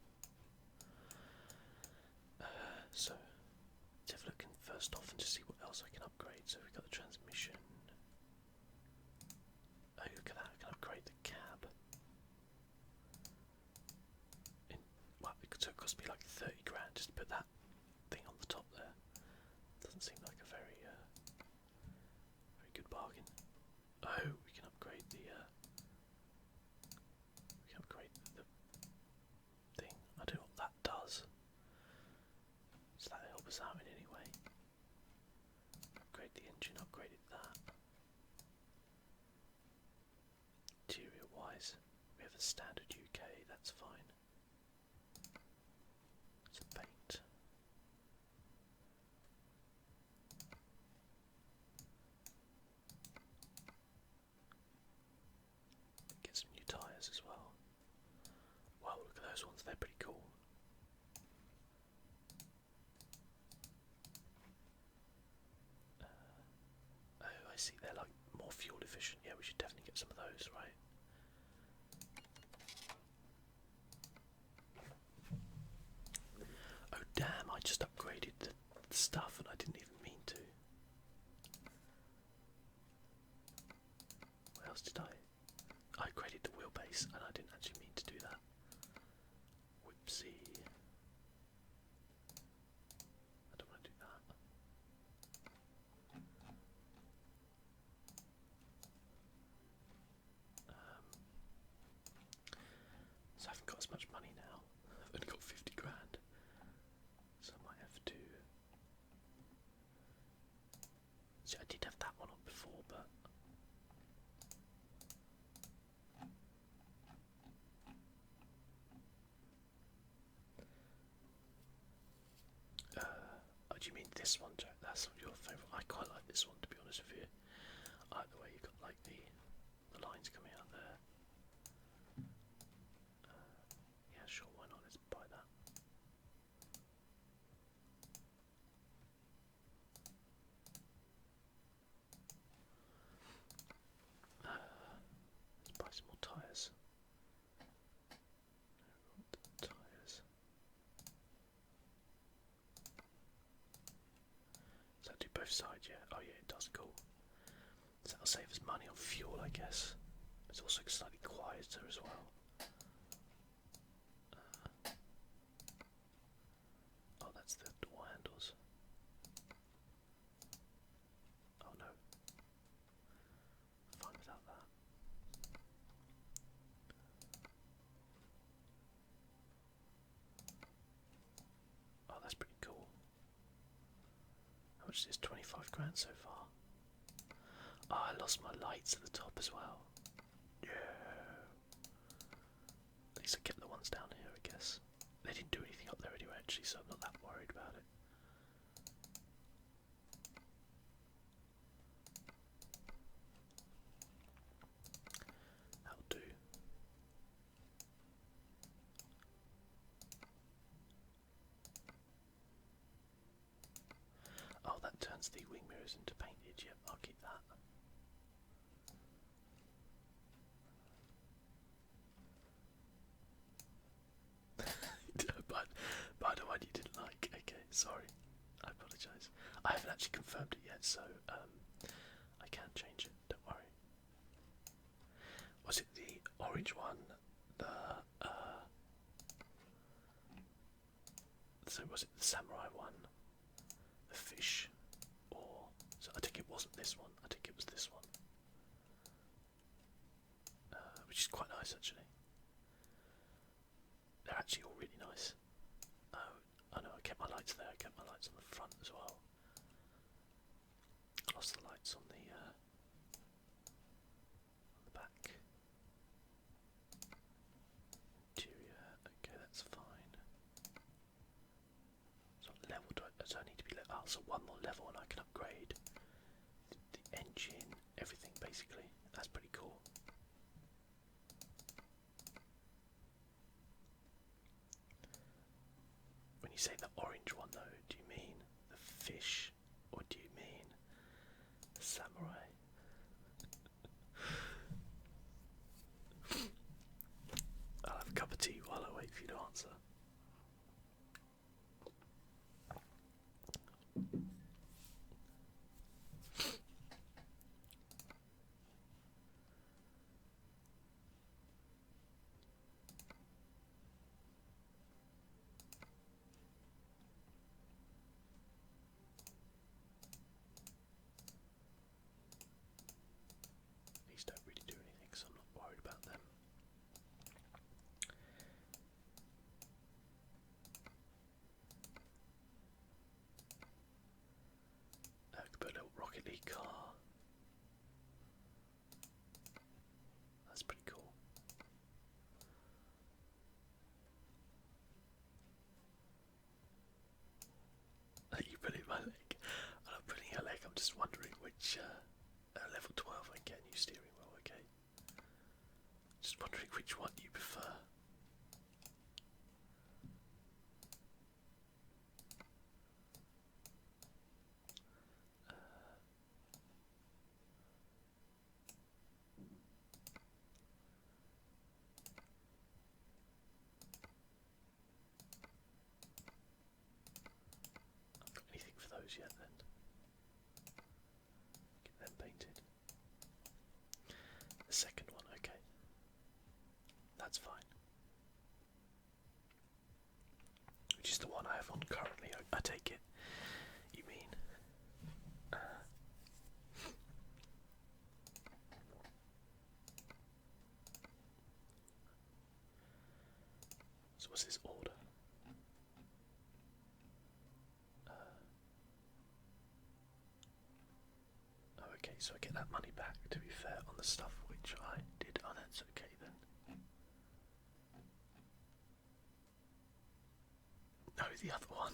So, let's have a look first off and just see what else I can upgrade. So we've got the transmission. Oh, look at that, I can upgrade the cab. So it cost me like 30 grand just to put that thing on the top there. Doesn't seem like a very good bargain. Oh, we can upgrade the thing. I don't know what that does. Does that help us out in any way? Upgrade the engine, upgraded that. Interior wise, we have a standard UK, that's fine. It's a paint. Get some new tyres as well. Wow, look at those ones, they're pretty cool. Oh, I see, they're like more fuel efficient. Yeah, we should definitely get some of those, right? Oh damn, I just upgraded the stuff and I didn't even mean to. What else did I? I upgraded the wheelbase and I didn't actually mean to do that. Whoopsie. I don't want to do that. So I haven't got as much money now. I've only got 50 grand. So I might have to... See, I did have that one on before, but... Oh, do you mean this one, Jack? That's your favourite. I quite like this one, to be honest with you. I like the way you've got like the lines coming out there. Yeah, sure, why not? Let's buy that. Let's buy some more tyres. Tyres. Does that do both sides? Yeah. Oh yeah, it does. Cool. So that'll save us money on fuel, I guess. It's also slightly quieter as well. Oh, that's the door handles. Oh no. Fine without that. Oh, that's pretty cool. How much is this? 25 grand so far. Oh, I lost my lights at the top as well. Yeah. At least I kept the ones down here, I guess. They didn't do anything up there anyway, actually, so I'm not that worried about it. That'll do. Oh, that turns the wing mirrors into painted. Yep, I'll keep that. By the one you didn't like. Okay, sorry. I apologise. I haven't actually confirmed it yet, so I can change it. Don't worry. Was it the orange one? So was it the samurai one? The fish? Or so I think it wasn't this one. I think it was this one. Which is quite nice actually. They're actually all really nice. Oh, I know, I kept my lights there, I kept my lights on the front as well. lost the lights on the back. Interior, okay, that's fine. So level does I need to be oh, so one more level and I can upgrade the engine, everything basically. That's pretty cool. When you say the orange one though, do you mean the fish or do you mean the samurai? I'll have a cup of tea while I wait for you to answer. These don't really do anything, so I'm not worried about them. I could put a little Rocket League car. That's pretty cool. You put it in my leg. I'm not putting your leg, I'm just wondering which level 12 I get a new steering wheel, okay? Just wondering which one you prefer. I've got anything for those yet then. Get them painted. The second one, okay. That's fine. Which is the one I have on currently, I take it. You mean? So what's this order? Oh, okay, so I get that money back, to be fair, on the stuff which I did. Oh, that's okay then. No, the other one.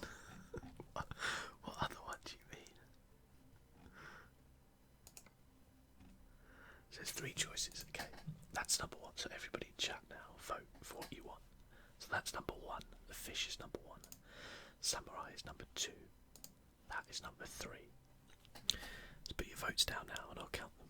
What other one do you mean? So there's three choices, okay. That's number one, so everybody in chat now, vote for what you want. So that's number one, the fish is number one. Samurai is number two. That is number three. Let's put your votes down now and I'll count them.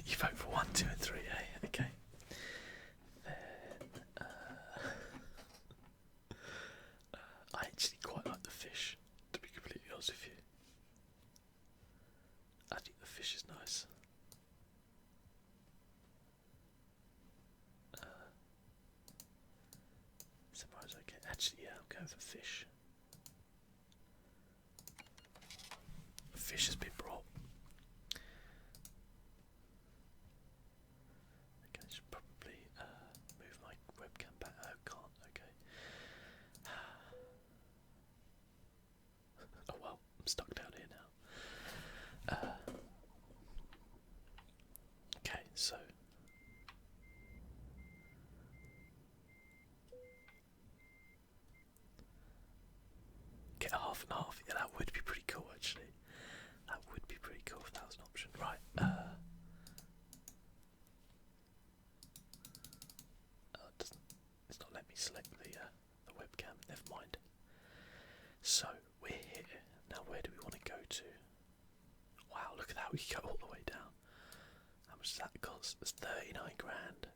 You vote for 1, 2 and 3, eh? Okay. Then, I actually quite like the fish, to be completely honest with you. I think the fish is nice. Samurai's okay. Actually, yeah, I'm going for fish. Fish has been brought. Okay, I should probably move my webcam back. Oh, can't. Okay. Oh well, I'm stuck down here now. Okay, so get a half and half. Yeah, that would be pretty cool actually. That would be pretty cool if that was an option. Right. It's not letting me select the webcam. Never mind. So we're here now. Where do we want to go to? Wow, look at that. We can go all the way down. How much does that cost? It's 39 grand.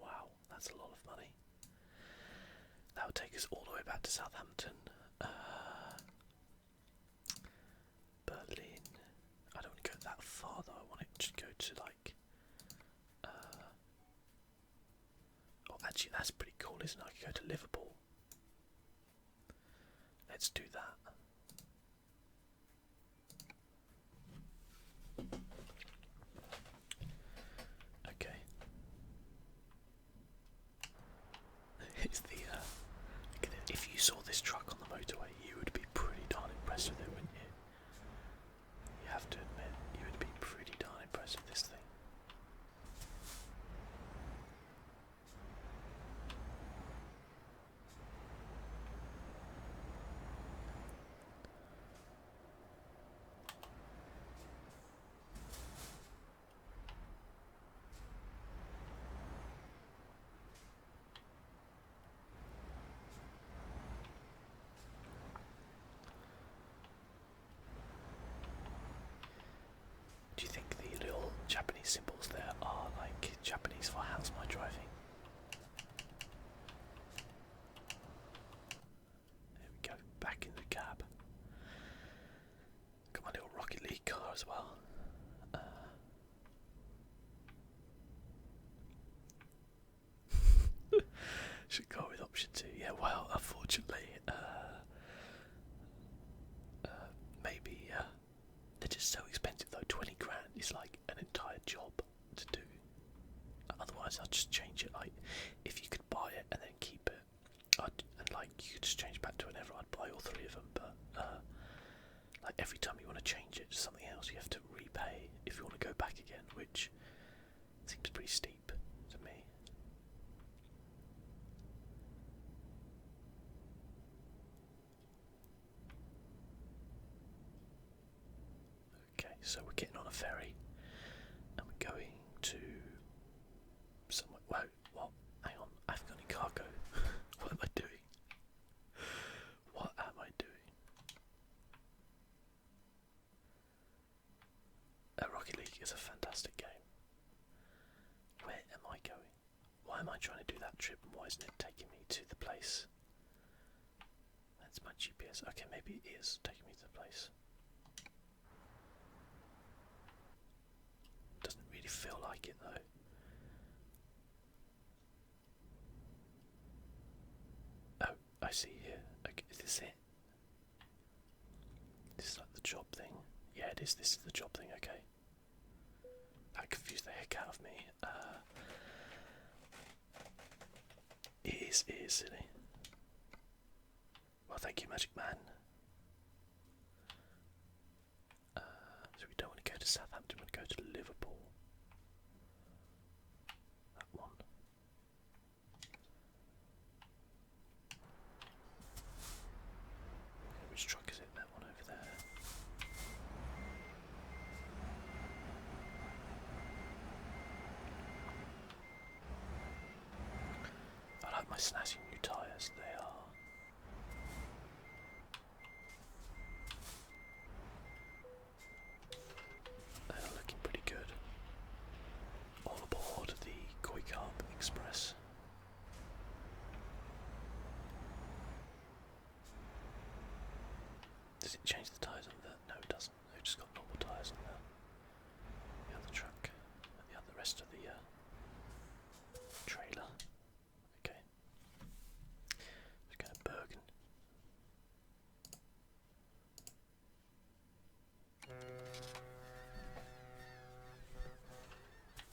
Wow, that's a lot of money. That would take us all the way back to Southampton. Berlin. far though. I want it to go to like. Oh, actually, that's pretty cool, isn't it? I could go to Liverpool. Let's do that. Okay. It's the. If you saw this truck on the motorway, you would be pretty darn impressed with it, wouldn't you? You have to admit, you would be pretty darn impressed with this thing. Do you think the little Japanese symbols there are like Japanese for how's my driving? There we go, back in the cab. Got my little Rocket League car as well. Should go with option 2. Yeah, well, unfortunately, maybe they're just so expensive though. 20 grand is like an entire job to do. Otherwise, I'd just change it. Like, if you could buy it and then keep it, and like you could just change back to whenever. I'd buy all 3 of them, but like every time you want to change it to something else, you have to repay if you want to go back again, which seems pretty steep to me. Okay, so we're getting on a ferry and we're going to somewhere. Whoa, what? Hang on, I haven't got any cargo. What am I doing? What am I doing? Rocket League is a fantastic game. Where am I going? Why am I trying to do that trip and why isn't it taking me to the place? That's my GPS. Okay, maybe it is taking me to the place. Doesn't really feel like it though. Oh, I see here. Okay, is this it? This is like the job thing. Yeah, it is. This is the job thing. Okay. That confused the heck out of me. It is silly. Well, thank you, Magic Man. So we don't want to go to Southampton, we want to go to Liverpool. That one. Which truck is it? That one over there. I like my snazzy new tyres, they are. They are looking pretty good. All aboard the Koi Carp Express. Does it change the tyres on that? No, it doesn't. They've just got normal tyres on the other truck, and the rest of the trailer. Okay. Let's go to Bergen.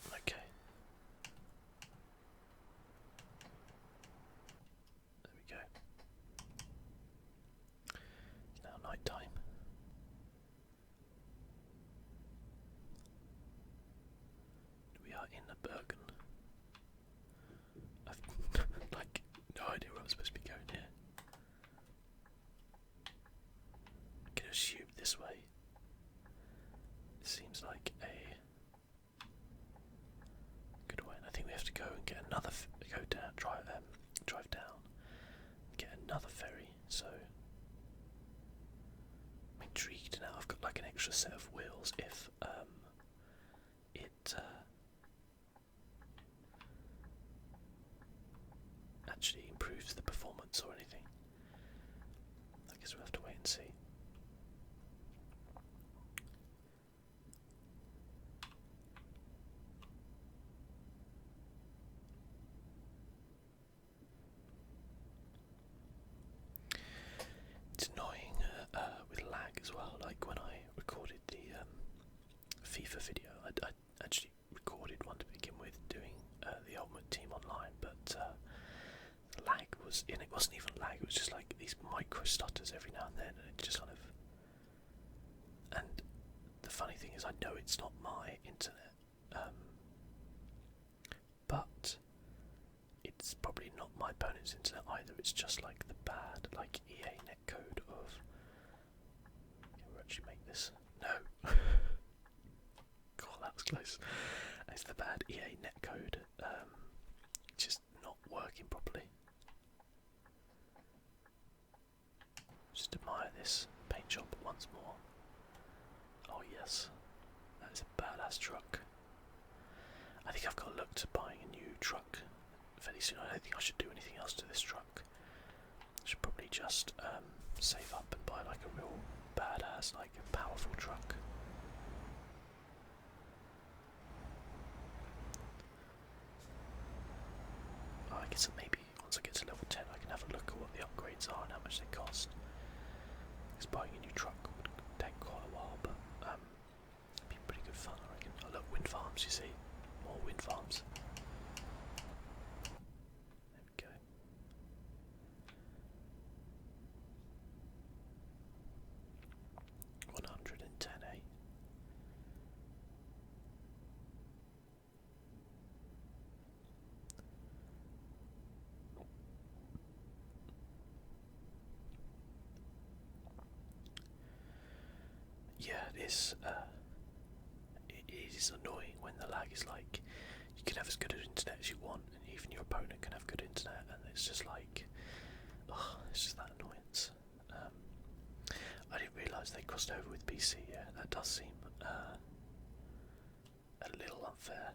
Okay. There we go. It's now night time. We are in the Bergen. I've like no idea where I'm supposed to be going here. I can assume this way. It seems like a good way. And I think we have to go and get another. Go down, drive down, get another ferry. So I'm intrigued now. I've got like an extra set of wheels if it actually improves the performance or anything. I guess we'll have to wait and see. FIFA video. I actually recorded one to begin with, doing the Ultimate Team Online, but lag was in. It wasn't even lag. It was just like these micro stutters every now and then, and it just kind of. And the funny thing is, I know it's not my internet, but it's probably not my opponent's internet either. It's just like the bad, like EA netcode of. Can we actually make this? No. God, that was close. It's the bad EA netcode, just not working properly. Just admire this paint job once more. Oh yes, that is a badass truck. I think I've got to look to buying a new truck fairly soon. I don't think I should do anything else to this truck. I should probably just save up and buy like a real badass, like a powerful truck. Oh, I guess that maybe once I get to level 10 I can have a look at what the upgrades are and how much they cost. Because buying a new truck would take quite a while, but it'd be pretty good fun, I reckon. Oh look, wind farms, you see. More wind farms. There we go. $110, eh? Yeah, it is annoying when the lag is like, you can have as good an internet as you want, and even your opponent can have good internet, and it's just like, it's just that annoyance. I didn't realise they crossed over with PC, yeah, that does seem a little unfair.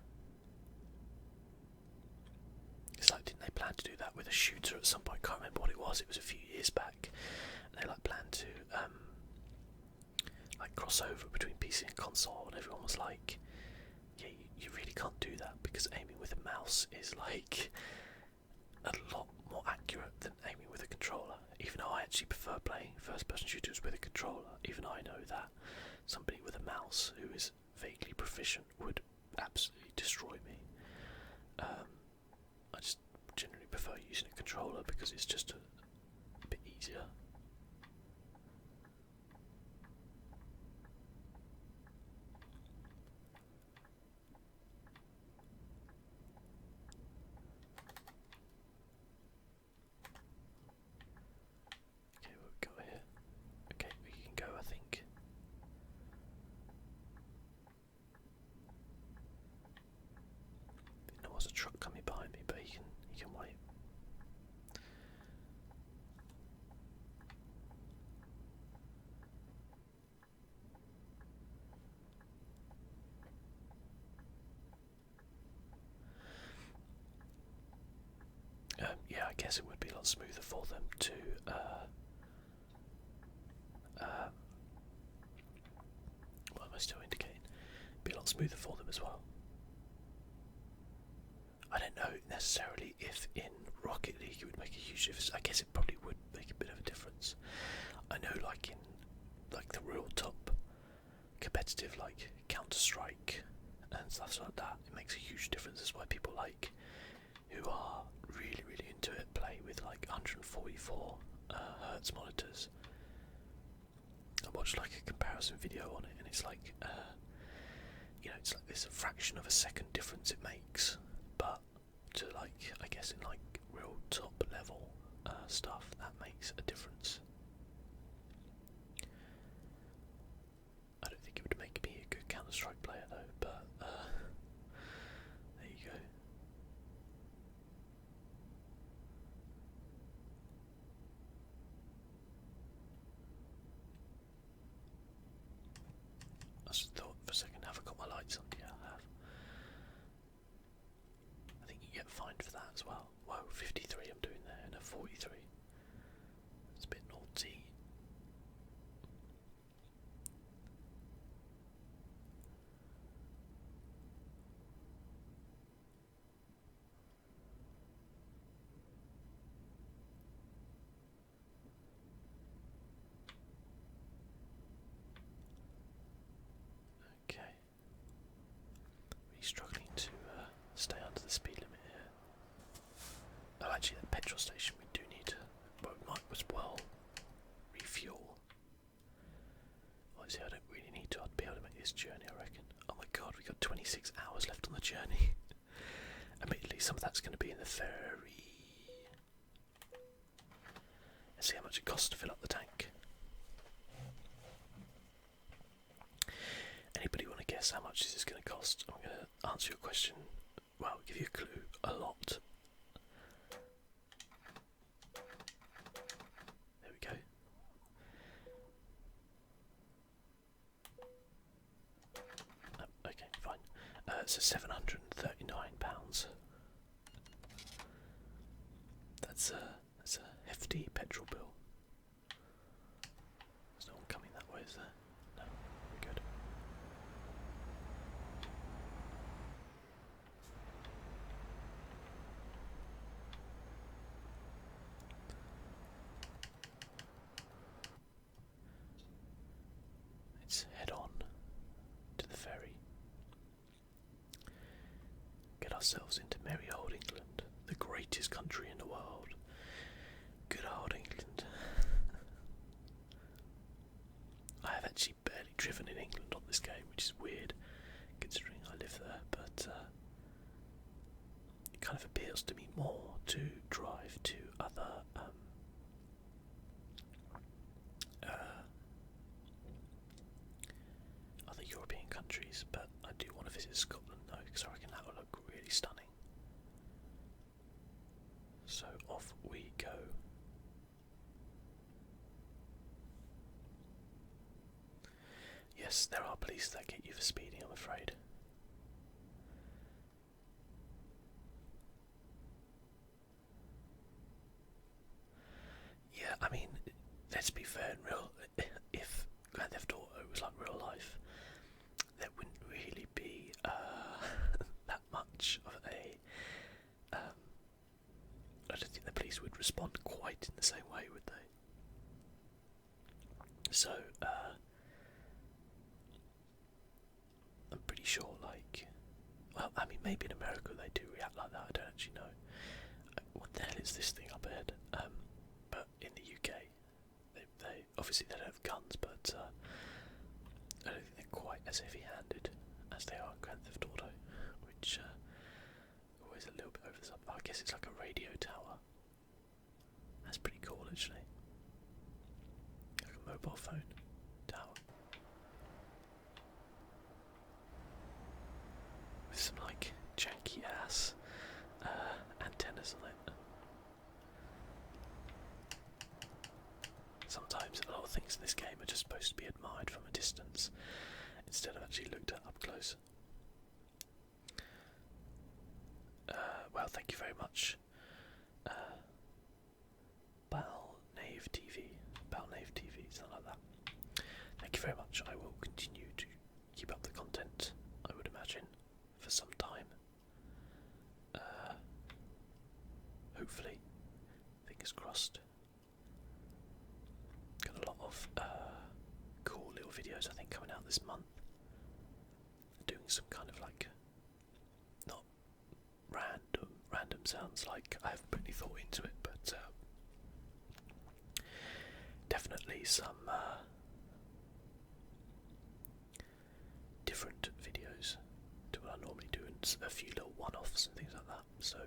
It's like, didn't they plan to do that with a shooter at some point? I can't remember what it was a few years back, and they like planned to like crossover between PC and console, and everyone was like, yeah, you really can't do that because aiming with a mouse is like a lot more accurate than aiming with a controller. Even though I actually prefer playing first-person shooters with a controller, even I know that somebody with a mouse who is vaguely proficient would absolutely destroy me. I just generally prefer using a controller because it's just a bit easier. Okay, we'll go here. Okay, we can go, I think. There was a truck coming behind me, but he can wait. Yeah, I guess it would be a lot smoother for them to what am I still indicating? Be a lot smoother for them as well. I don't know necessarily if in Rocket League it would make a huge difference. I guess it probably would make a bit of a difference. I know, like in the real top competitive, like Counter-Strike and stuff like that, it makes a huge difference. That's why people like who are really into it play with like 144 hertz monitors. I watched like a comparison video on it, and it's like it's like there's a fraction of a second difference it makes, but to like, I guess in like real top level stuff, that makes a difference. I don't think it would make me a good Counter-Strike player though, but there you go. I just thought for a second, have I got my lights on? Yeah, I have. I think you get fined for that as well. Whoa, 53 I'm doing there, and a 43. this journey, I reckon. Oh my god, we got 26 hours left on the journey. Admittedly, some of that's going to be in the ferry. Let's see how much it costs to fill up the tank. Anybody want to guess how much this is going to cost? I'm going to answer your question. Well, I'll give you a clue. A lot. There we go. Oh, okay, fine. So £739. That's a hefty petrol bill. There's no one coming that way, is there? No, we're good. Let's head on to the ferry. Get ourselves into merry old England, the greatest country in the world. Good old England. I have actually barely driven in England on this game, which is weird, considering I live there, but it kind of appeals to me more to drive to other other European countries, but I do want to visit Scotland though, because I reckon that will look really stunning. So off we go. Yes, there are police that get you for speeding, I'm afraid. Yeah, I mean, let's be fair and real. If Grand Theft Auto was like real life, there wouldn't really be that much of a. I don't think the police would respond quite in the same way, would they? So, I'm pretty sure, like, well, I mean, maybe in America they do react like that. I don't actually know. What the hell is this thing up ahead? But in the UK, they obviously they don't have guns, but I don't think they're quite as heavy-handed as they are in Grand Theft Auto, which always a little bit over the top. I guess it's like a radio tower. That's pretty cool, actually. Like a mobile phone tower. With some like janky ass antennas on it. Sometimes a lot of things in this game are just supposed to be admired from a distance instead of actually looked at up close. Well, thank you very much, Balnave TV, something like that. Thank you very much. I will continue to keep up the content, I would imagine, for some time. Hopefully, fingers crossed. Got a lot of cool little videos, I think, coming out this month. Doing some kind of like, not random sounds like I haven't put any thought into it, but definitely some different videos to what I normally do, and a few little one-offs and things like that, so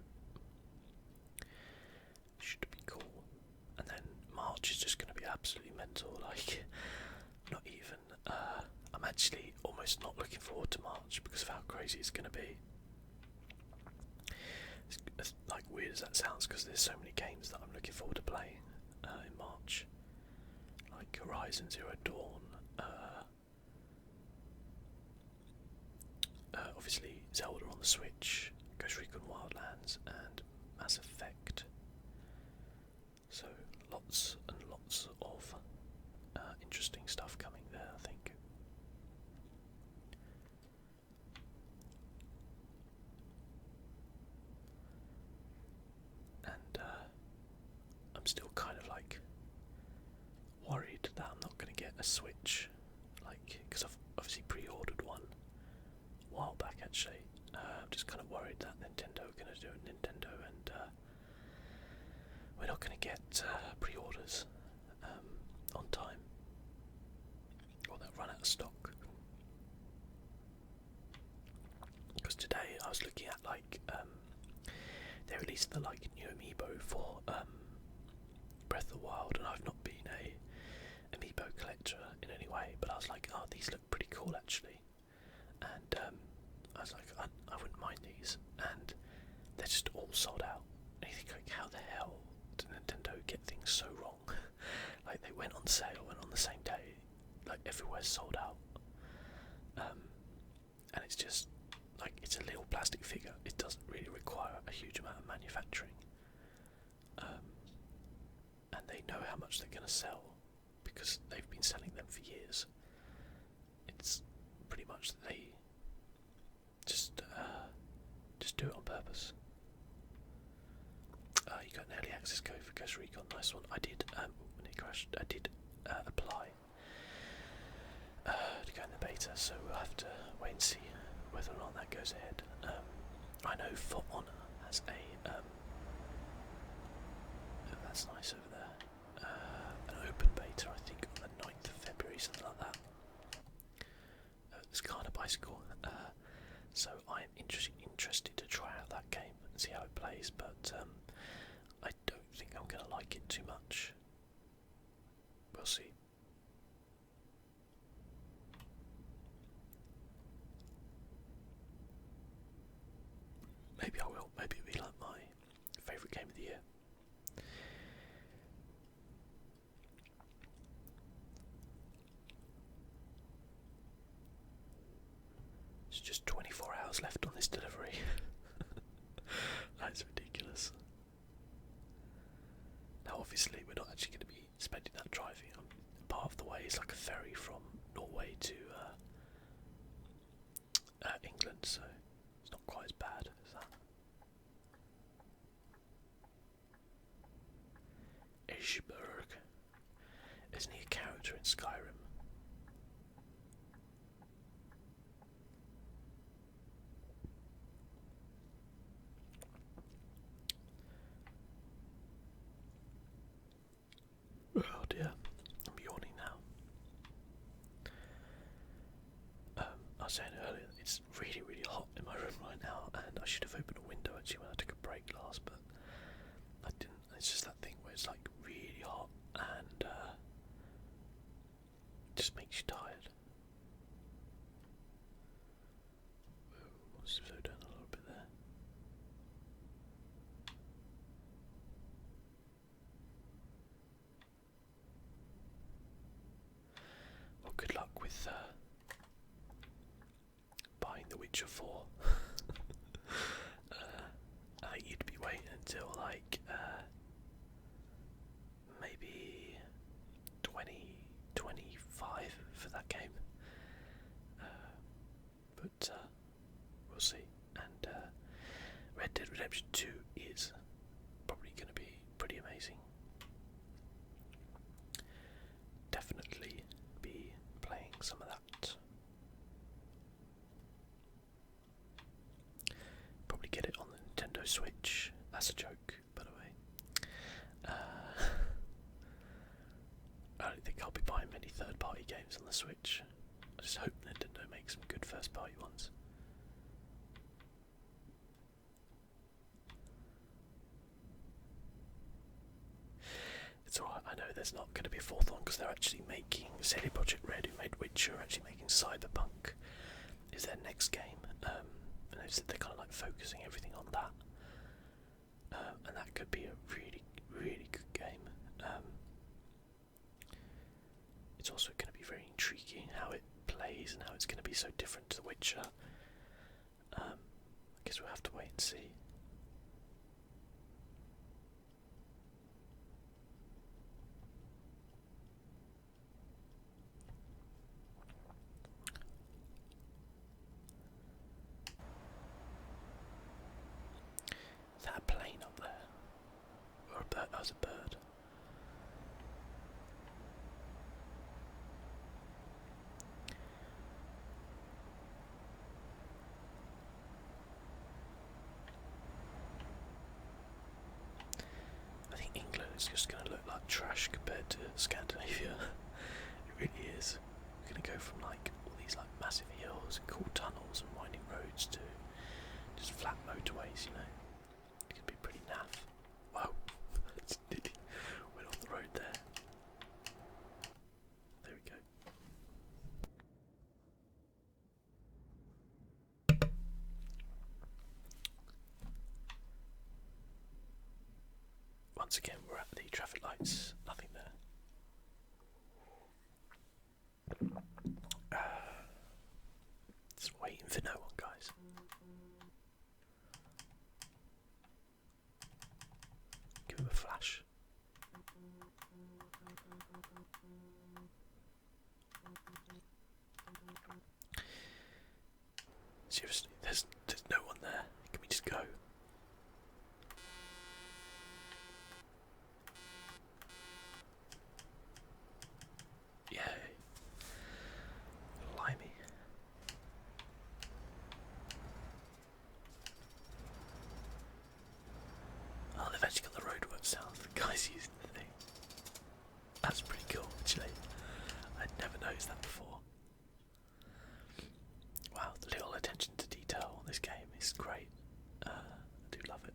should be cool. And then March is just going to be absolutely mental, like, not even, I'm actually almost not looking forward to March because of how crazy it's going to be. As like weird as that sounds, because there's so many games that I'm looking forward to playing in March, like Horizon Zero Dawn, obviously Zelda on the Switch, Ghost Recon Wildlands, and Mass Effect. So lots and lots of interesting stuff coming there, I think. And I'm still kind of like worried that I'm not going to get a Switch, like, because I've obviously pre-ordered one a while back actually. I'm just kind of worried that Nintendo are going to do it Nintendo, and we're not going to get pre-orders on time, or they'll run out of stock. released the like new amiibo for Breath of the Wild, and I've not been a amiibo collector in any way, but I was like, oh, these look pretty cool actually, and I was like, I wouldn't mind these, and they're just all sold out. And you think, like, how the hell did Nintendo get things so wrong? Like, they went on sale, and on the same day, like, everywhere's sold out. And it's just, like, it's a little plastic figure. It doesn't really require a huge amount of manufacturing. And they know how much they're going to sell, because they've been selling them for years. It's pretty much that they just do it on purpose. You got an early access code for Ghost Recon, nice one. I did, when it crashed, I did apply to go in the beta, so we'll have to wait and see whether or not that goes ahead. I know For Honor has a, that's nice over there, an open beta, I think, on the 9th of February, something like that. This kind of bicycle, so I'm interested to try out that game and see how it plays, but I don't think I'm going to like it too much. We'll see. Maybe I will. Maybe it'll be like my favourite game of the year. It's just 24 hours left on this delivery. That's ridiculous. Now obviously we're not actually going to be spending that driving. Part of the way is like a ferry from Norway to England, so it's not quite as bad as that. Ishberg. Isn't he a character in Skyrim? Oh dear, I'm yawning now. I was saying earlier, it's really, really hot in my room right now, and I should have opened a window actually when I took a break last, but I didn't. It's just that thing where it's like really hot and just makes you tired. Ooh, slow down a little bit there. Well, good luck with buying The Witcher 4. I think you'd be waiting until like maybe 2025 for that game. But we'll see. And Red Dead Redemption 2 is probably going to be pretty amazing. Definitely be playing some of that. Probably get it on the Nintendo Switch. That's a joke, by the way. I don't think I'll be buying many third-party games on the Switch. I just hope Nintendo makes some good first-party ones. It's alright, I know there's not going to be a fourth one because they're actually making CD Projekt Red, who made Witcher, actually making Cyberpunk is their next game, and they've said they're kind of like focusing everything on that, and that could be a really, really good game. It's also going to be very intriguing how it plays and how it's going to be so different to The Witcher. I guess we'll have to wait and see. Is that a plane up there? Or a bird? That was a bird. I think England is just going to look like trash compared to Scandinavia. It really is. We're going to go from like all these like massive hills and cool tunnels and winding roads to just flat motorways, you know. It can be pretty naff. once again, we're at the traffic lights. Nothing there. Just waiting for no one, guys. Give him a flash. Seriously, there's no one there. Can we just go? Yay. Blimey. Oh, they've actually got the roadworks down. The guys using the thing. That's pretty cool, actually. I'd never noticed that before. Wow, the little attention to detail on this game is great. I do love it.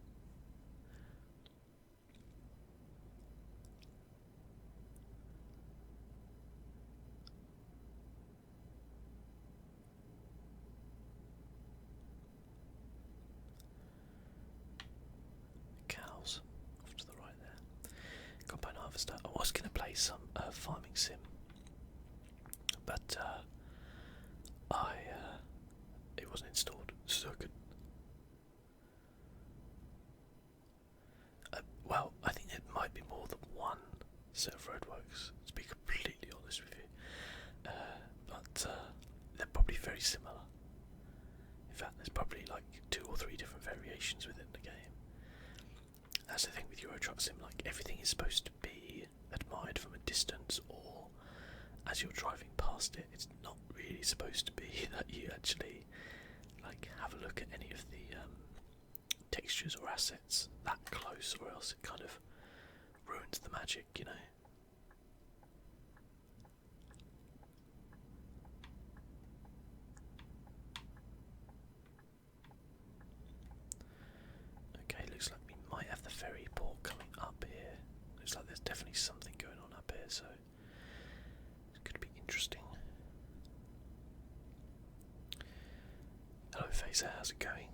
Cows off to the right there. Combine harvester. I was going to play some farming sim, but it wasn't installed, so I could. Well, I think it might be more than one set of roadworks, to be completely honest with you. But they're probably very similar. In fact, there's probably like 2 or 3 different variations within the game. That's the thing with Euro Truck Sim, like everything is supposed to be admired from a distance, or as you're driving past it, it's not really supposed to be that you actually like have a look at any of the textures or assets that close, or else it kind of ruins the magic, you know. Okay, looks like we might have the ferry port coming up here. Looks like there's definitely something going on up here, so it could be interesting. Hello Fazer, how's it going?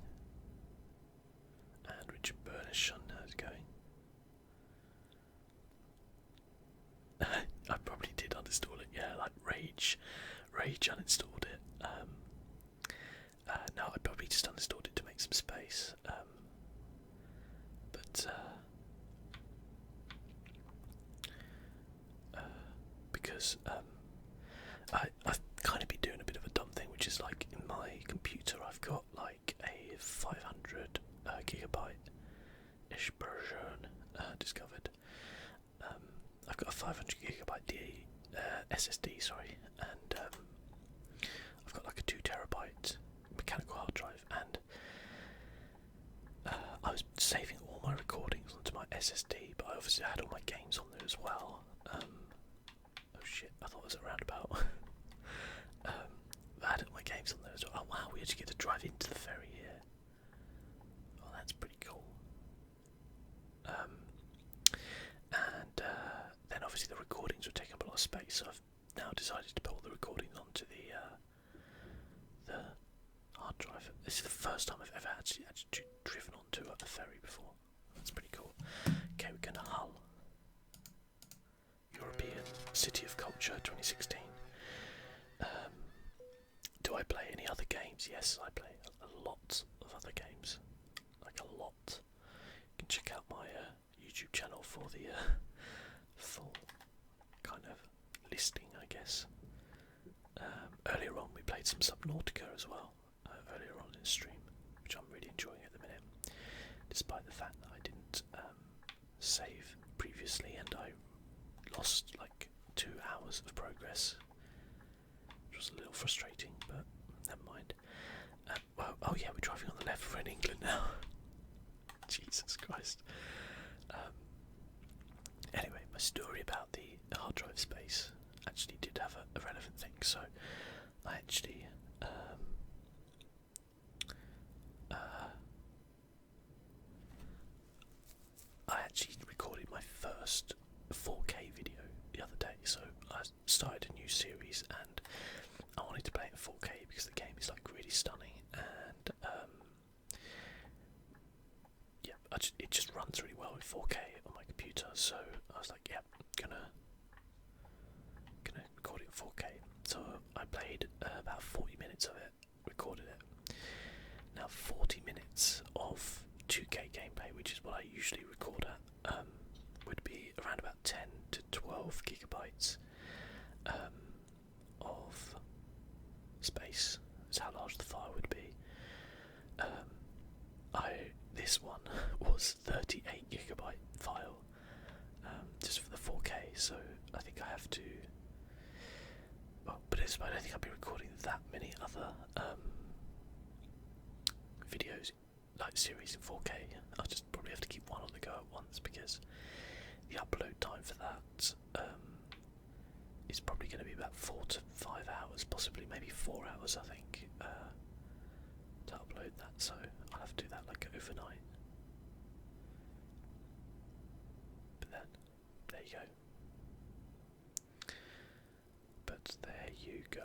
And Richard Burnishon, how's it going? I probably did uninstall it, yeah, like Rage uninstalled it. No, I probably just uninstalled it to make some space. Because I've kind of been doing a bit of a dumb thing, which is like in my computer I've got like a 500 gigabyte-ish version discovered. I've got a 500 gigabyte SSD, sorry, and I've got like a 2 terabyte mechanical hard drive, and I was saving all my recordings onto my SSD, but I obviously had all my games on there as well. Oh shit, I thought it was a roundabout. I had all my games on there as well. Oh wow, we actually get to drive into the ferry here. Oh, that's pretty cool. And then obviously the recordings were taking up a lot of space, so I've now decided to put all the recordings onto the hard drive. This is the first time I've ever actually driven onto a ferry before. That's pretty cool. Okay, we're going to Hull. European City of Culture 2016. Do I play any other games? Yes, I play a lot of other games. Like a lot. You can check out my YouTube channel for the full kind of listing, I guess. Earlier on we played some Subnautica as well, earlier on in the stream, which I'm really enjoying at the minute, despite the fact that I didn't save previously and I lost like 2 hours of progress, which was a little frustrating, but never mind. Well, oh yeah, we're driving on the left, we're in England now. Jesus Christ. Anyway, my story about the hard drive space actually did have a relevant thing, so I actually recorded my first 4K video the other day. So I started a new series and I wanted to play it in 4K because the game is like really stunning, and yeah, it just runs really well in 4K on my computer. So I was like, yep, gonna record it in 4K. So I played about 40 minutes of it, recorded it. Now 40 minutes of 2K gameplay, which is what I usually record at, would be around about 10 to 12 gigabytes of space. That's how large the file would be. This one was 38 gigabyte file, just for the 4K. So I think I have to. Well, but I don't think I'll be recording that many other videos, like series in 4K. I'll just probably have to keep one on the go at once because the upload time for that is probably going to be about 4 to 5 hours, possibly maybe 4 hours, I think, to upload that. So I'll have to do that like overnight. But then, there you go. But there you go.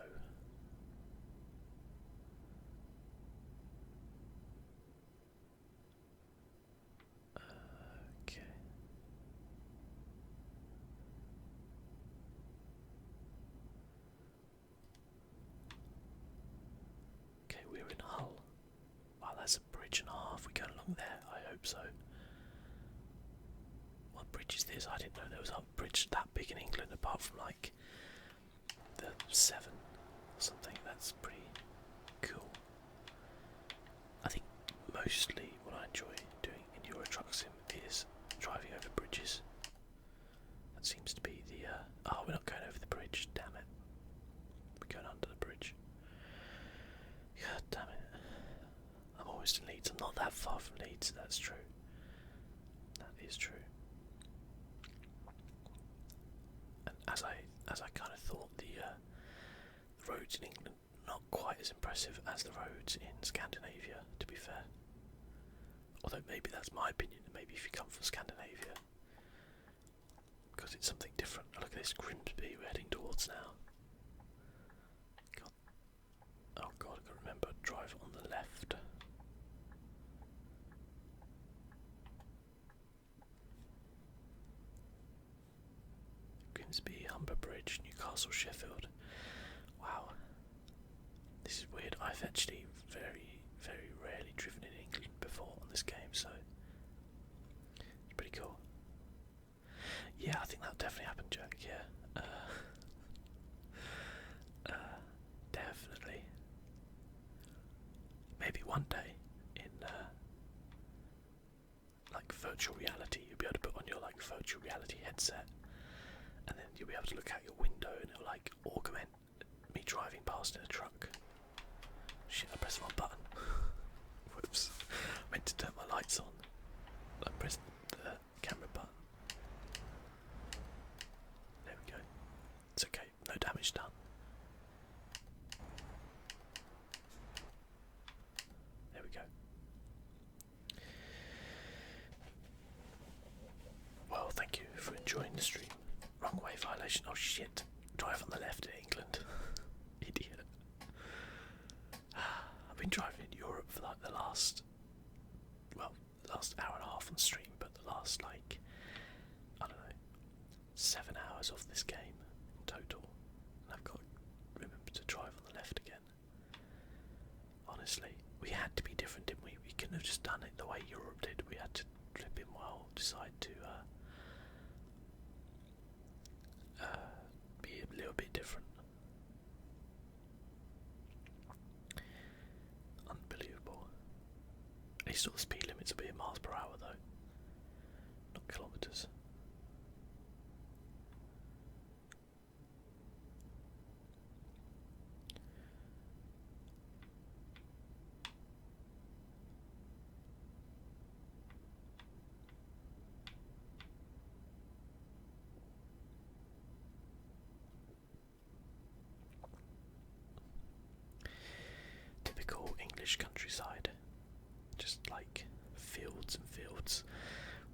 Okay. Okay, we're in Hull. Wow, that's a bridge and a half. We're going along there. I hope so. What bridge is this? I didn't know there was a bridge that big in England, apart from like the Severn or something. That's pretty cool. I think mostly what I enjoy doing in Euro Truck Sim is driving over bridges. That seems to be the. Oh, we're not going over the bridge. Damn it. We're going under the bridge. God damn it. I'm almost in Leeds. I'm not that far from Leeds. That's true. That is true. And as I kind of thought, the roads in England not quite as impressive as the roads in Scandinavia, to be fair. Although maybe that's my opinion. Maybe if you come from Scandinavia, because it's something different. Look at this Grimsby we're heading towards now. God. Oh god, I've got to remember, drive on the left. Grimsby, Humber Bridge, Newcastle, Sheffield. Wow. This is weird. I've actually very, very rarely driven in England before on this game, so it's pretty cool. Yeah, I think that'll definitely happen, Jack. Yeah. Definitely. Maybe one day in like virtual reality, you'll be able to put on your like virtual reality headset, and then you'll be able to look out your window, and it'll like augment me driving past in a truck. Shit! I pressed the wrong button. Whoops! I meant to turn my lights on. I pressed the camera button. There we go. It's okay. No damage done. There we go. Well, thank you for enjoying the stream. Wrong way violation. Oh shit. Drive on the left in England. Idiot. I've been driving in Europe for like the last hour and a half on stream, but the last like, I don't know, 7 hours of this game in total. And I've got to remember to drive on the left again. Honestly, we had to be different, didn't we? We couldn't have just done it the way Europe did. We had to flip in decide to be a little bit different. Unbelievable. At least all the speed limits will be in miles per hour though, not kilometres. Typical English countryside, just like fields and fields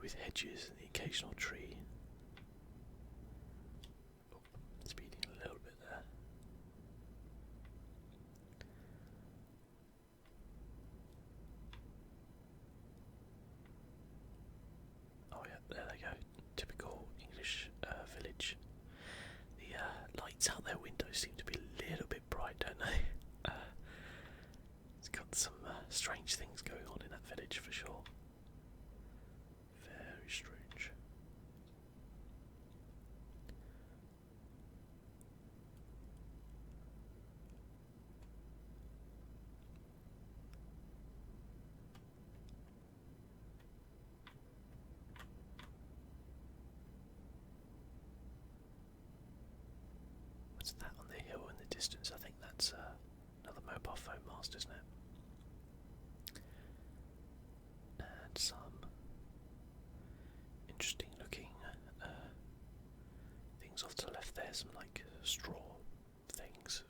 with hedges and the occasional tree. Oh, speeding a little bit there. Oh yeah, there they go. Typical lights out their windows seem to be a little bit bright, don't they? It's got some strange things going on in that village for sure. Very strange. What's that on the hill in the distance? I think that's another mobile phone mast, isn't it? And some interesting looking things off to the left there, some like straw things.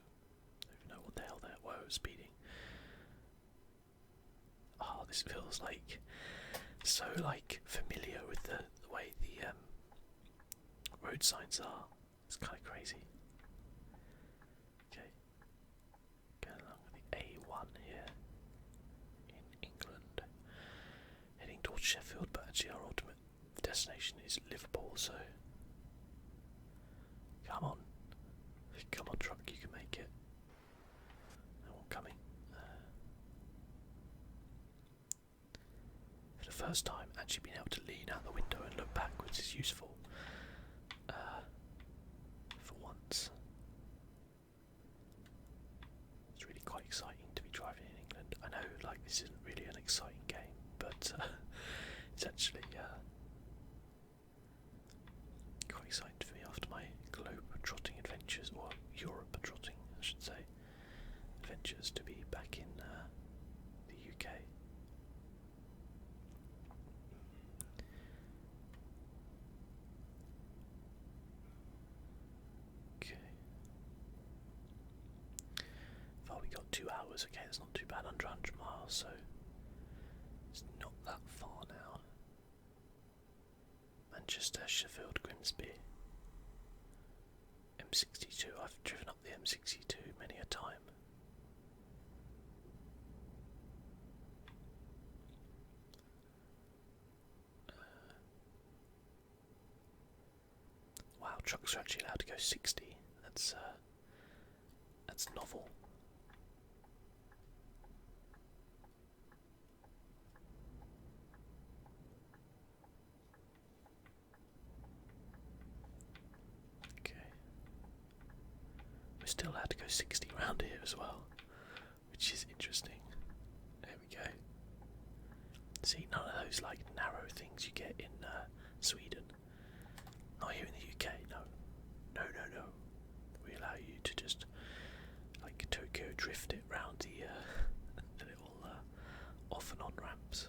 I don't even know what the hell that were. Speeding. Oh, this feels like so like familiar with the way the road signs are. It's kind of crazy. Okay, going along with the A1 here in England, heading towards Sheffield, but actually our ultimate destination is Liverpool, so come on truck, you can make it. No one coming. For the first time, actually being able to lean out the window and look backwards is useful. For once. It's really quite exciting to be driving in England. I know, like, this isn't really an exciting game, but it's actually quite exciting for me after my globe-trotting adventures, or Europe-trotting, I should say, adventures, to be back in the UK. Okay. Well, we got 2 hours. Okay, that's not too bad. Under 100 miles, so it's not that far now. Manchester, Sheffield, Grimsby. M62. I've driven up the M62 many a time. Wow, trucks are actually allowed to go 60. That's novel. Okay. We're still allowed to go 60 around here as well, which is interesting. There we go. See, none of those like narrow things you get in Sweden. Not here in the UK, no. No. We allow you to just like Tokyo drift it round the little off and on ramps.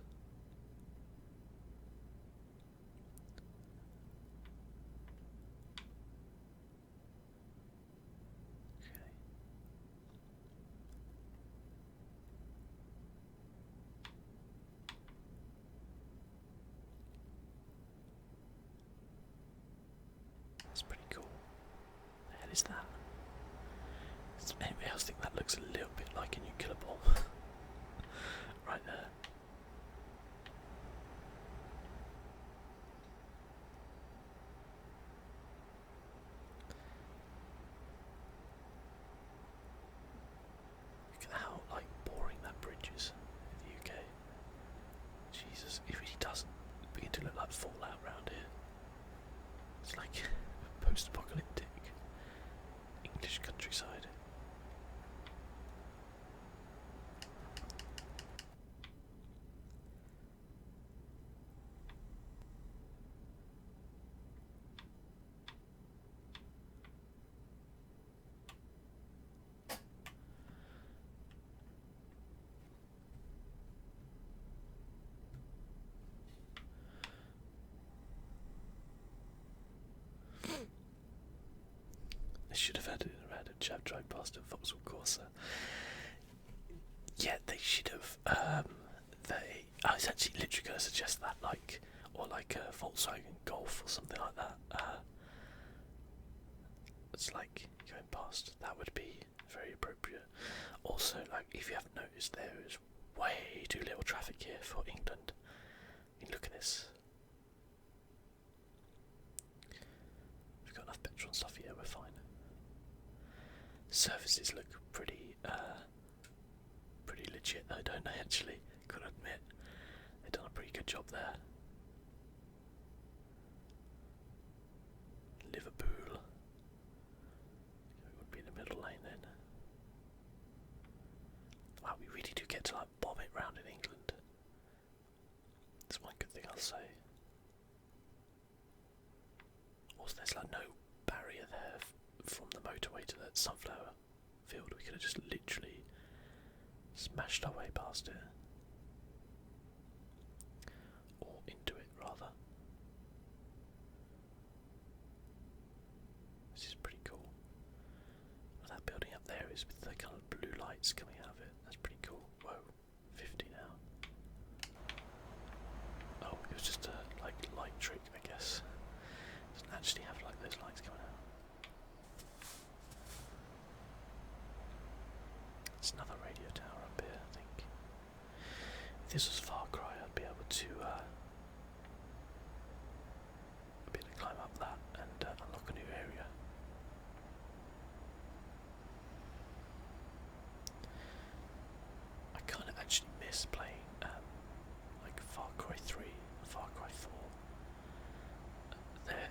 Okay. That's pretty cool. The hell is that? Does anybody else think that looks a little bit like a nuclear bomb? Right there. Look at how like boring that bridge is in the UK. Jesus, it really doesn't begin to look like Fallout round here. It's like post-apocalyptic English countryside. They should have had a random chap drive past a Vauxhall Corsa. Yeah, they should have. I was actually literally going to suggest that, like, or like a Volkswagen Golf or something like that. It's like going past. That would be very appropriate. Also, like, if you haven't noticed, there is way too little traffic here for England. I mean, look at this. We've got enough petrol and stuff here. We're fine. surfaces look pretty pretty legit though, don't they? Actually, gotta admit, they've done a pretty good job there. Liverpool. It would be the middle lane then. Wow, we really do get to like bomb it round in England. That's one good thing I'll say. Also, there's like no barrier there from the motorway to the sunflower field. We could have just literally smashed our way past it. Or into it, rather. This is pretty cool. Well, that building up there is with the kind of blue lights coming out of it. That's pretty cool. Whoa, 50 now. Oh, it was just a like light trick, I guess. It doesn't actually have like those lights coming out. It's another radio tower up here, I think. If this was Far Cry, I'd be able to climb up that and unlock a new area. I kind of actually miss playing like Far Cry 3 and Far Cry 4. They're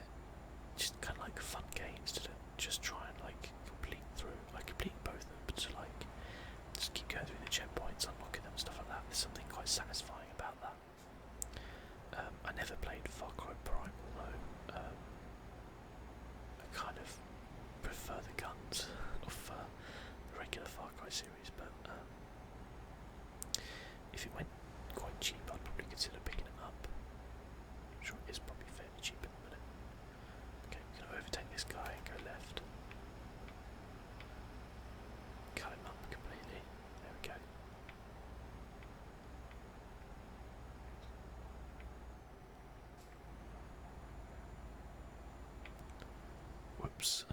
just kind of like fun games to just try and like complete through. I complete both of them, but to like just keep going through the checkpoints, unlocking them, stuff like that. There's something quite satisfying about that. I never played Far Cry Prime, although I kind of prefer the guns of the regular Far Cry series, but if it went quite cheap, I'd probably consider picking them up. I'm sure it is probably fairly cheap in a minute. Okay, we're going to overtake this guy and go left. Cut him up completely. There we go. Whoops.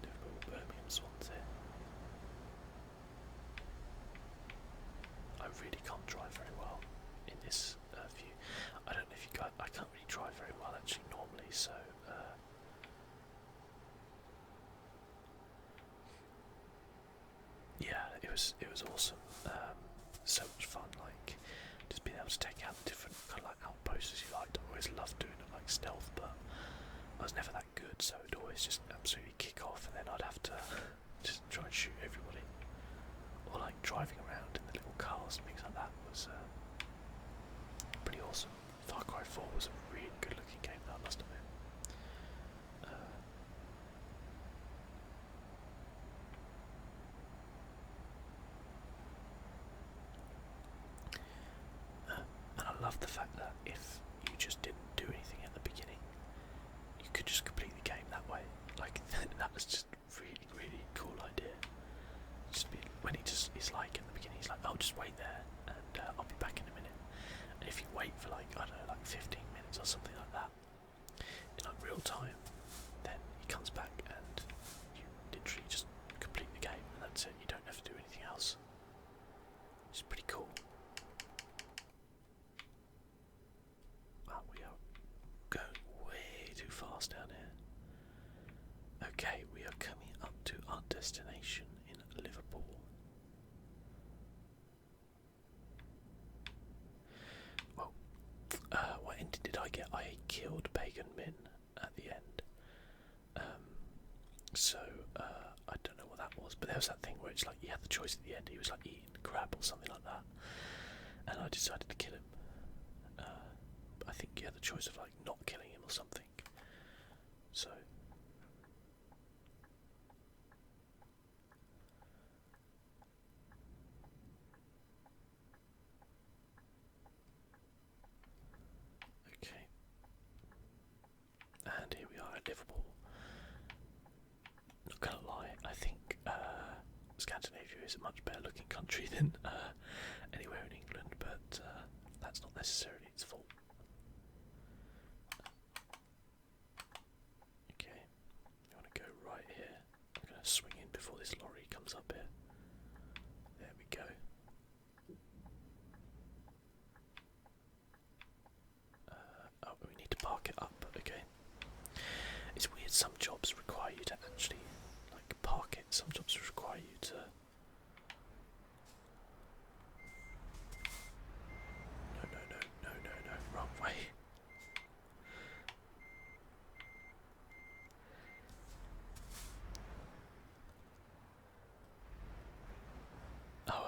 Liverpool, Birmingham, Swansea. I really can't drive very well in this view. I don't know if you guys. I can't really drive very well actually normally, so. Yeah, it was awesome. So much fun, like just being able to take out the different kind of like outposts as you liked. I always loved doing it like stealth, but I was never that good, so it'd always just absolutely kick off, and then I'd have to just try and shoot everybody. Or like driving around in the little cars and things like that was pretty awesome. Far Cry 4 was a really good looking game, though, I must admit. And I love the fact that if you just didn't do anything at the beginning, you could just complete the game that way. Like that was just really, really cool idea. Just be, when he's like at the beginning, he's like, "Oh, just wait there, and I'll be back in a minute." And if you wait for like I don't know, like 15 minutes or something like that, in like real time, then he comes back and you literally just complete the game, and that's it. You don't have to do anything else. It's pretty cool. Wow, we are going way too fast down here. Okay, we are coming up to our destination in Liverpool. Well, what ending did I get? I killed Pagan Min at the end. So, I don't know what that was, but there was that thing where it's like you had the choice at the end. He was like eating crab or something like that, and I decided to kill him. I think you had the choice of like not killing him or something. So. Okay. And here we are at Liverpool. Not gonna lie, I think Scandinavia is a much better looking country than anywhere in England, but that's not necessarily its fault. Okay, you want to go right here. I'm going to swing in before this lorry comes up here. There we go. Oh, we need to park it up, okay. It's weird, some jobs require you to actually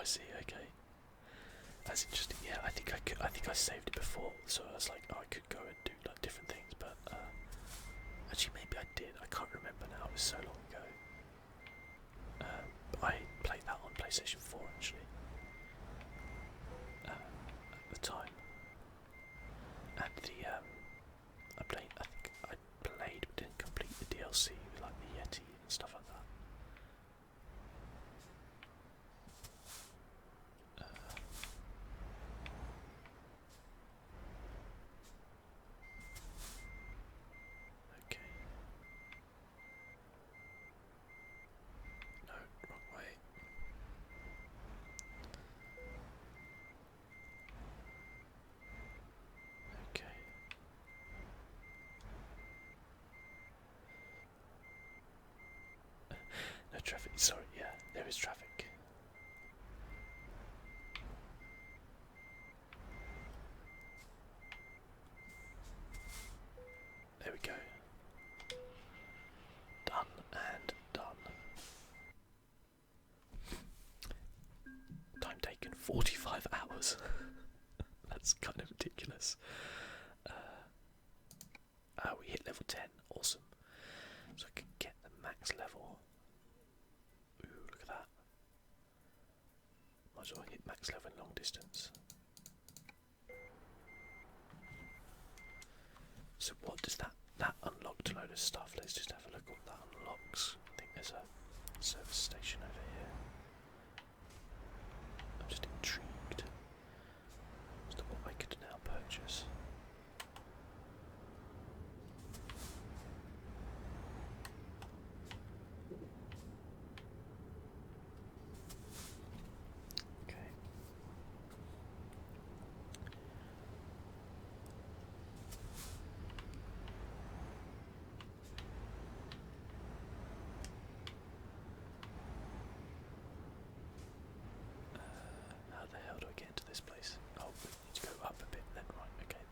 I see. Okay, that's interesting. Yeah, I think I saved it before, so I was like, oh, I could go and do like different things, but actually maybe I did. I can't remember now. It was so long ago. But I played that on PlayStation 4 actually at the time, and I think I played but didn't complete the DLC with like the Yeti and stuff like that. Okay. No, wrong way. Okay. No traffic. Sorry, yeah, there is traffic. There we go. Done and done. Time taken 45 hours. That's kind of ridiculous. We hit level 10. Awesome. So I can get the max level. Ooh, look at that. Might as well hit max level in long distance. So what does that unlocked a load of stuff? Let's just have a look what that unlocks. I think there's a service station over here. I'm just intrigued as to what I could now purchase. Okay. How the hell do I get into this place? Oh, we need to go up a bit then, right, okay.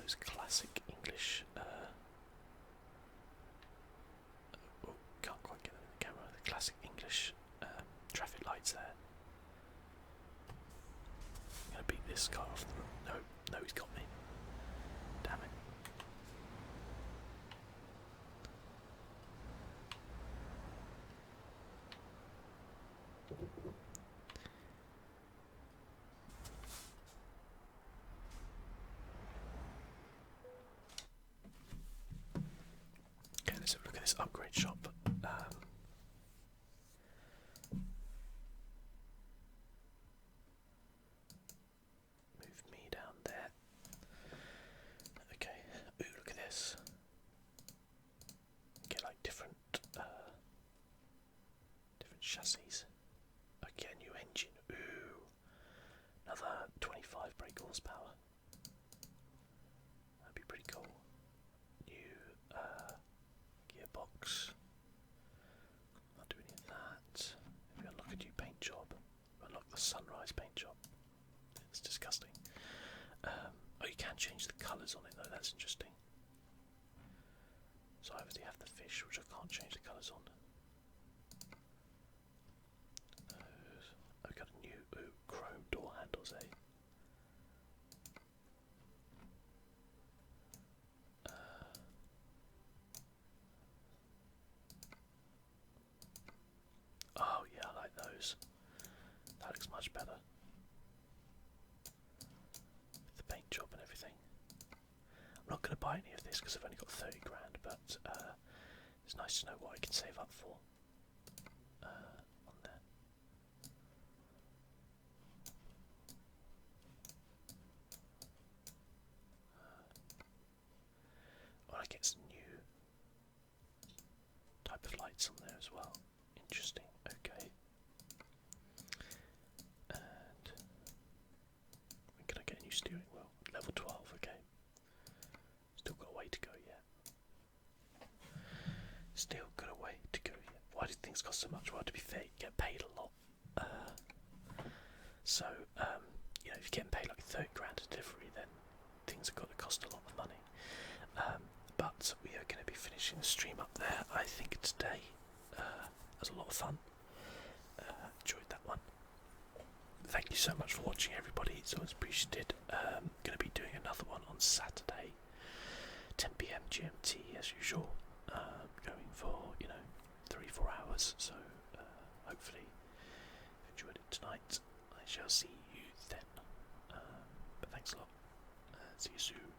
Those classic English, oh, can't quite get them in the camera, the classic English traffic lights there. I'm gonna beat this car off the road. No, he's got me. Damn it. Okay, let's have a look at this upgrade shop. Move me down there. Okay. Ooh, look at this. Get like different chassis. Okay, a new engine. Ooh, another 25 brake horsepower. That'd be pretty cool. New gearbox. Not do any of that. If we unlock a new paint job, unlock the sunrise paint job. It's disgusting. Oh, you can change the colours on it though. That's interesting. So I obviously have the fish, which I can't change the colours on. I've got a new chrome door handles, eh? Oh yeah, I like those. That looks much better. With the paint job and everything. I'm not going to buy any of this because I've only got 30 grand, but it's nice to know what I can save up for on there. Or I get some new type of lights on there as well. Interesting, okay. And when can I get a new steering wheel? Level 12, okay. Still got a way to go yet. Still got a way to go yet. Why do things cost so much? Well, to be fair, you get paid a lot. So, you know, if you're getting paid like 30 grand a delivery, then things have got to cost a lot of money. But we are going to be finishing the stream up there, I think, today. It was a lot of fun. Enjoyed that thank you so much for watching, everybody. It's always appreciated. Going to be doing another one on Saturday, 10 p.m. GMT as usual. Going for 3-4 hours. So hopefully you enjoyed it tonight. I shall see you then. But thanks a lot. See you soon.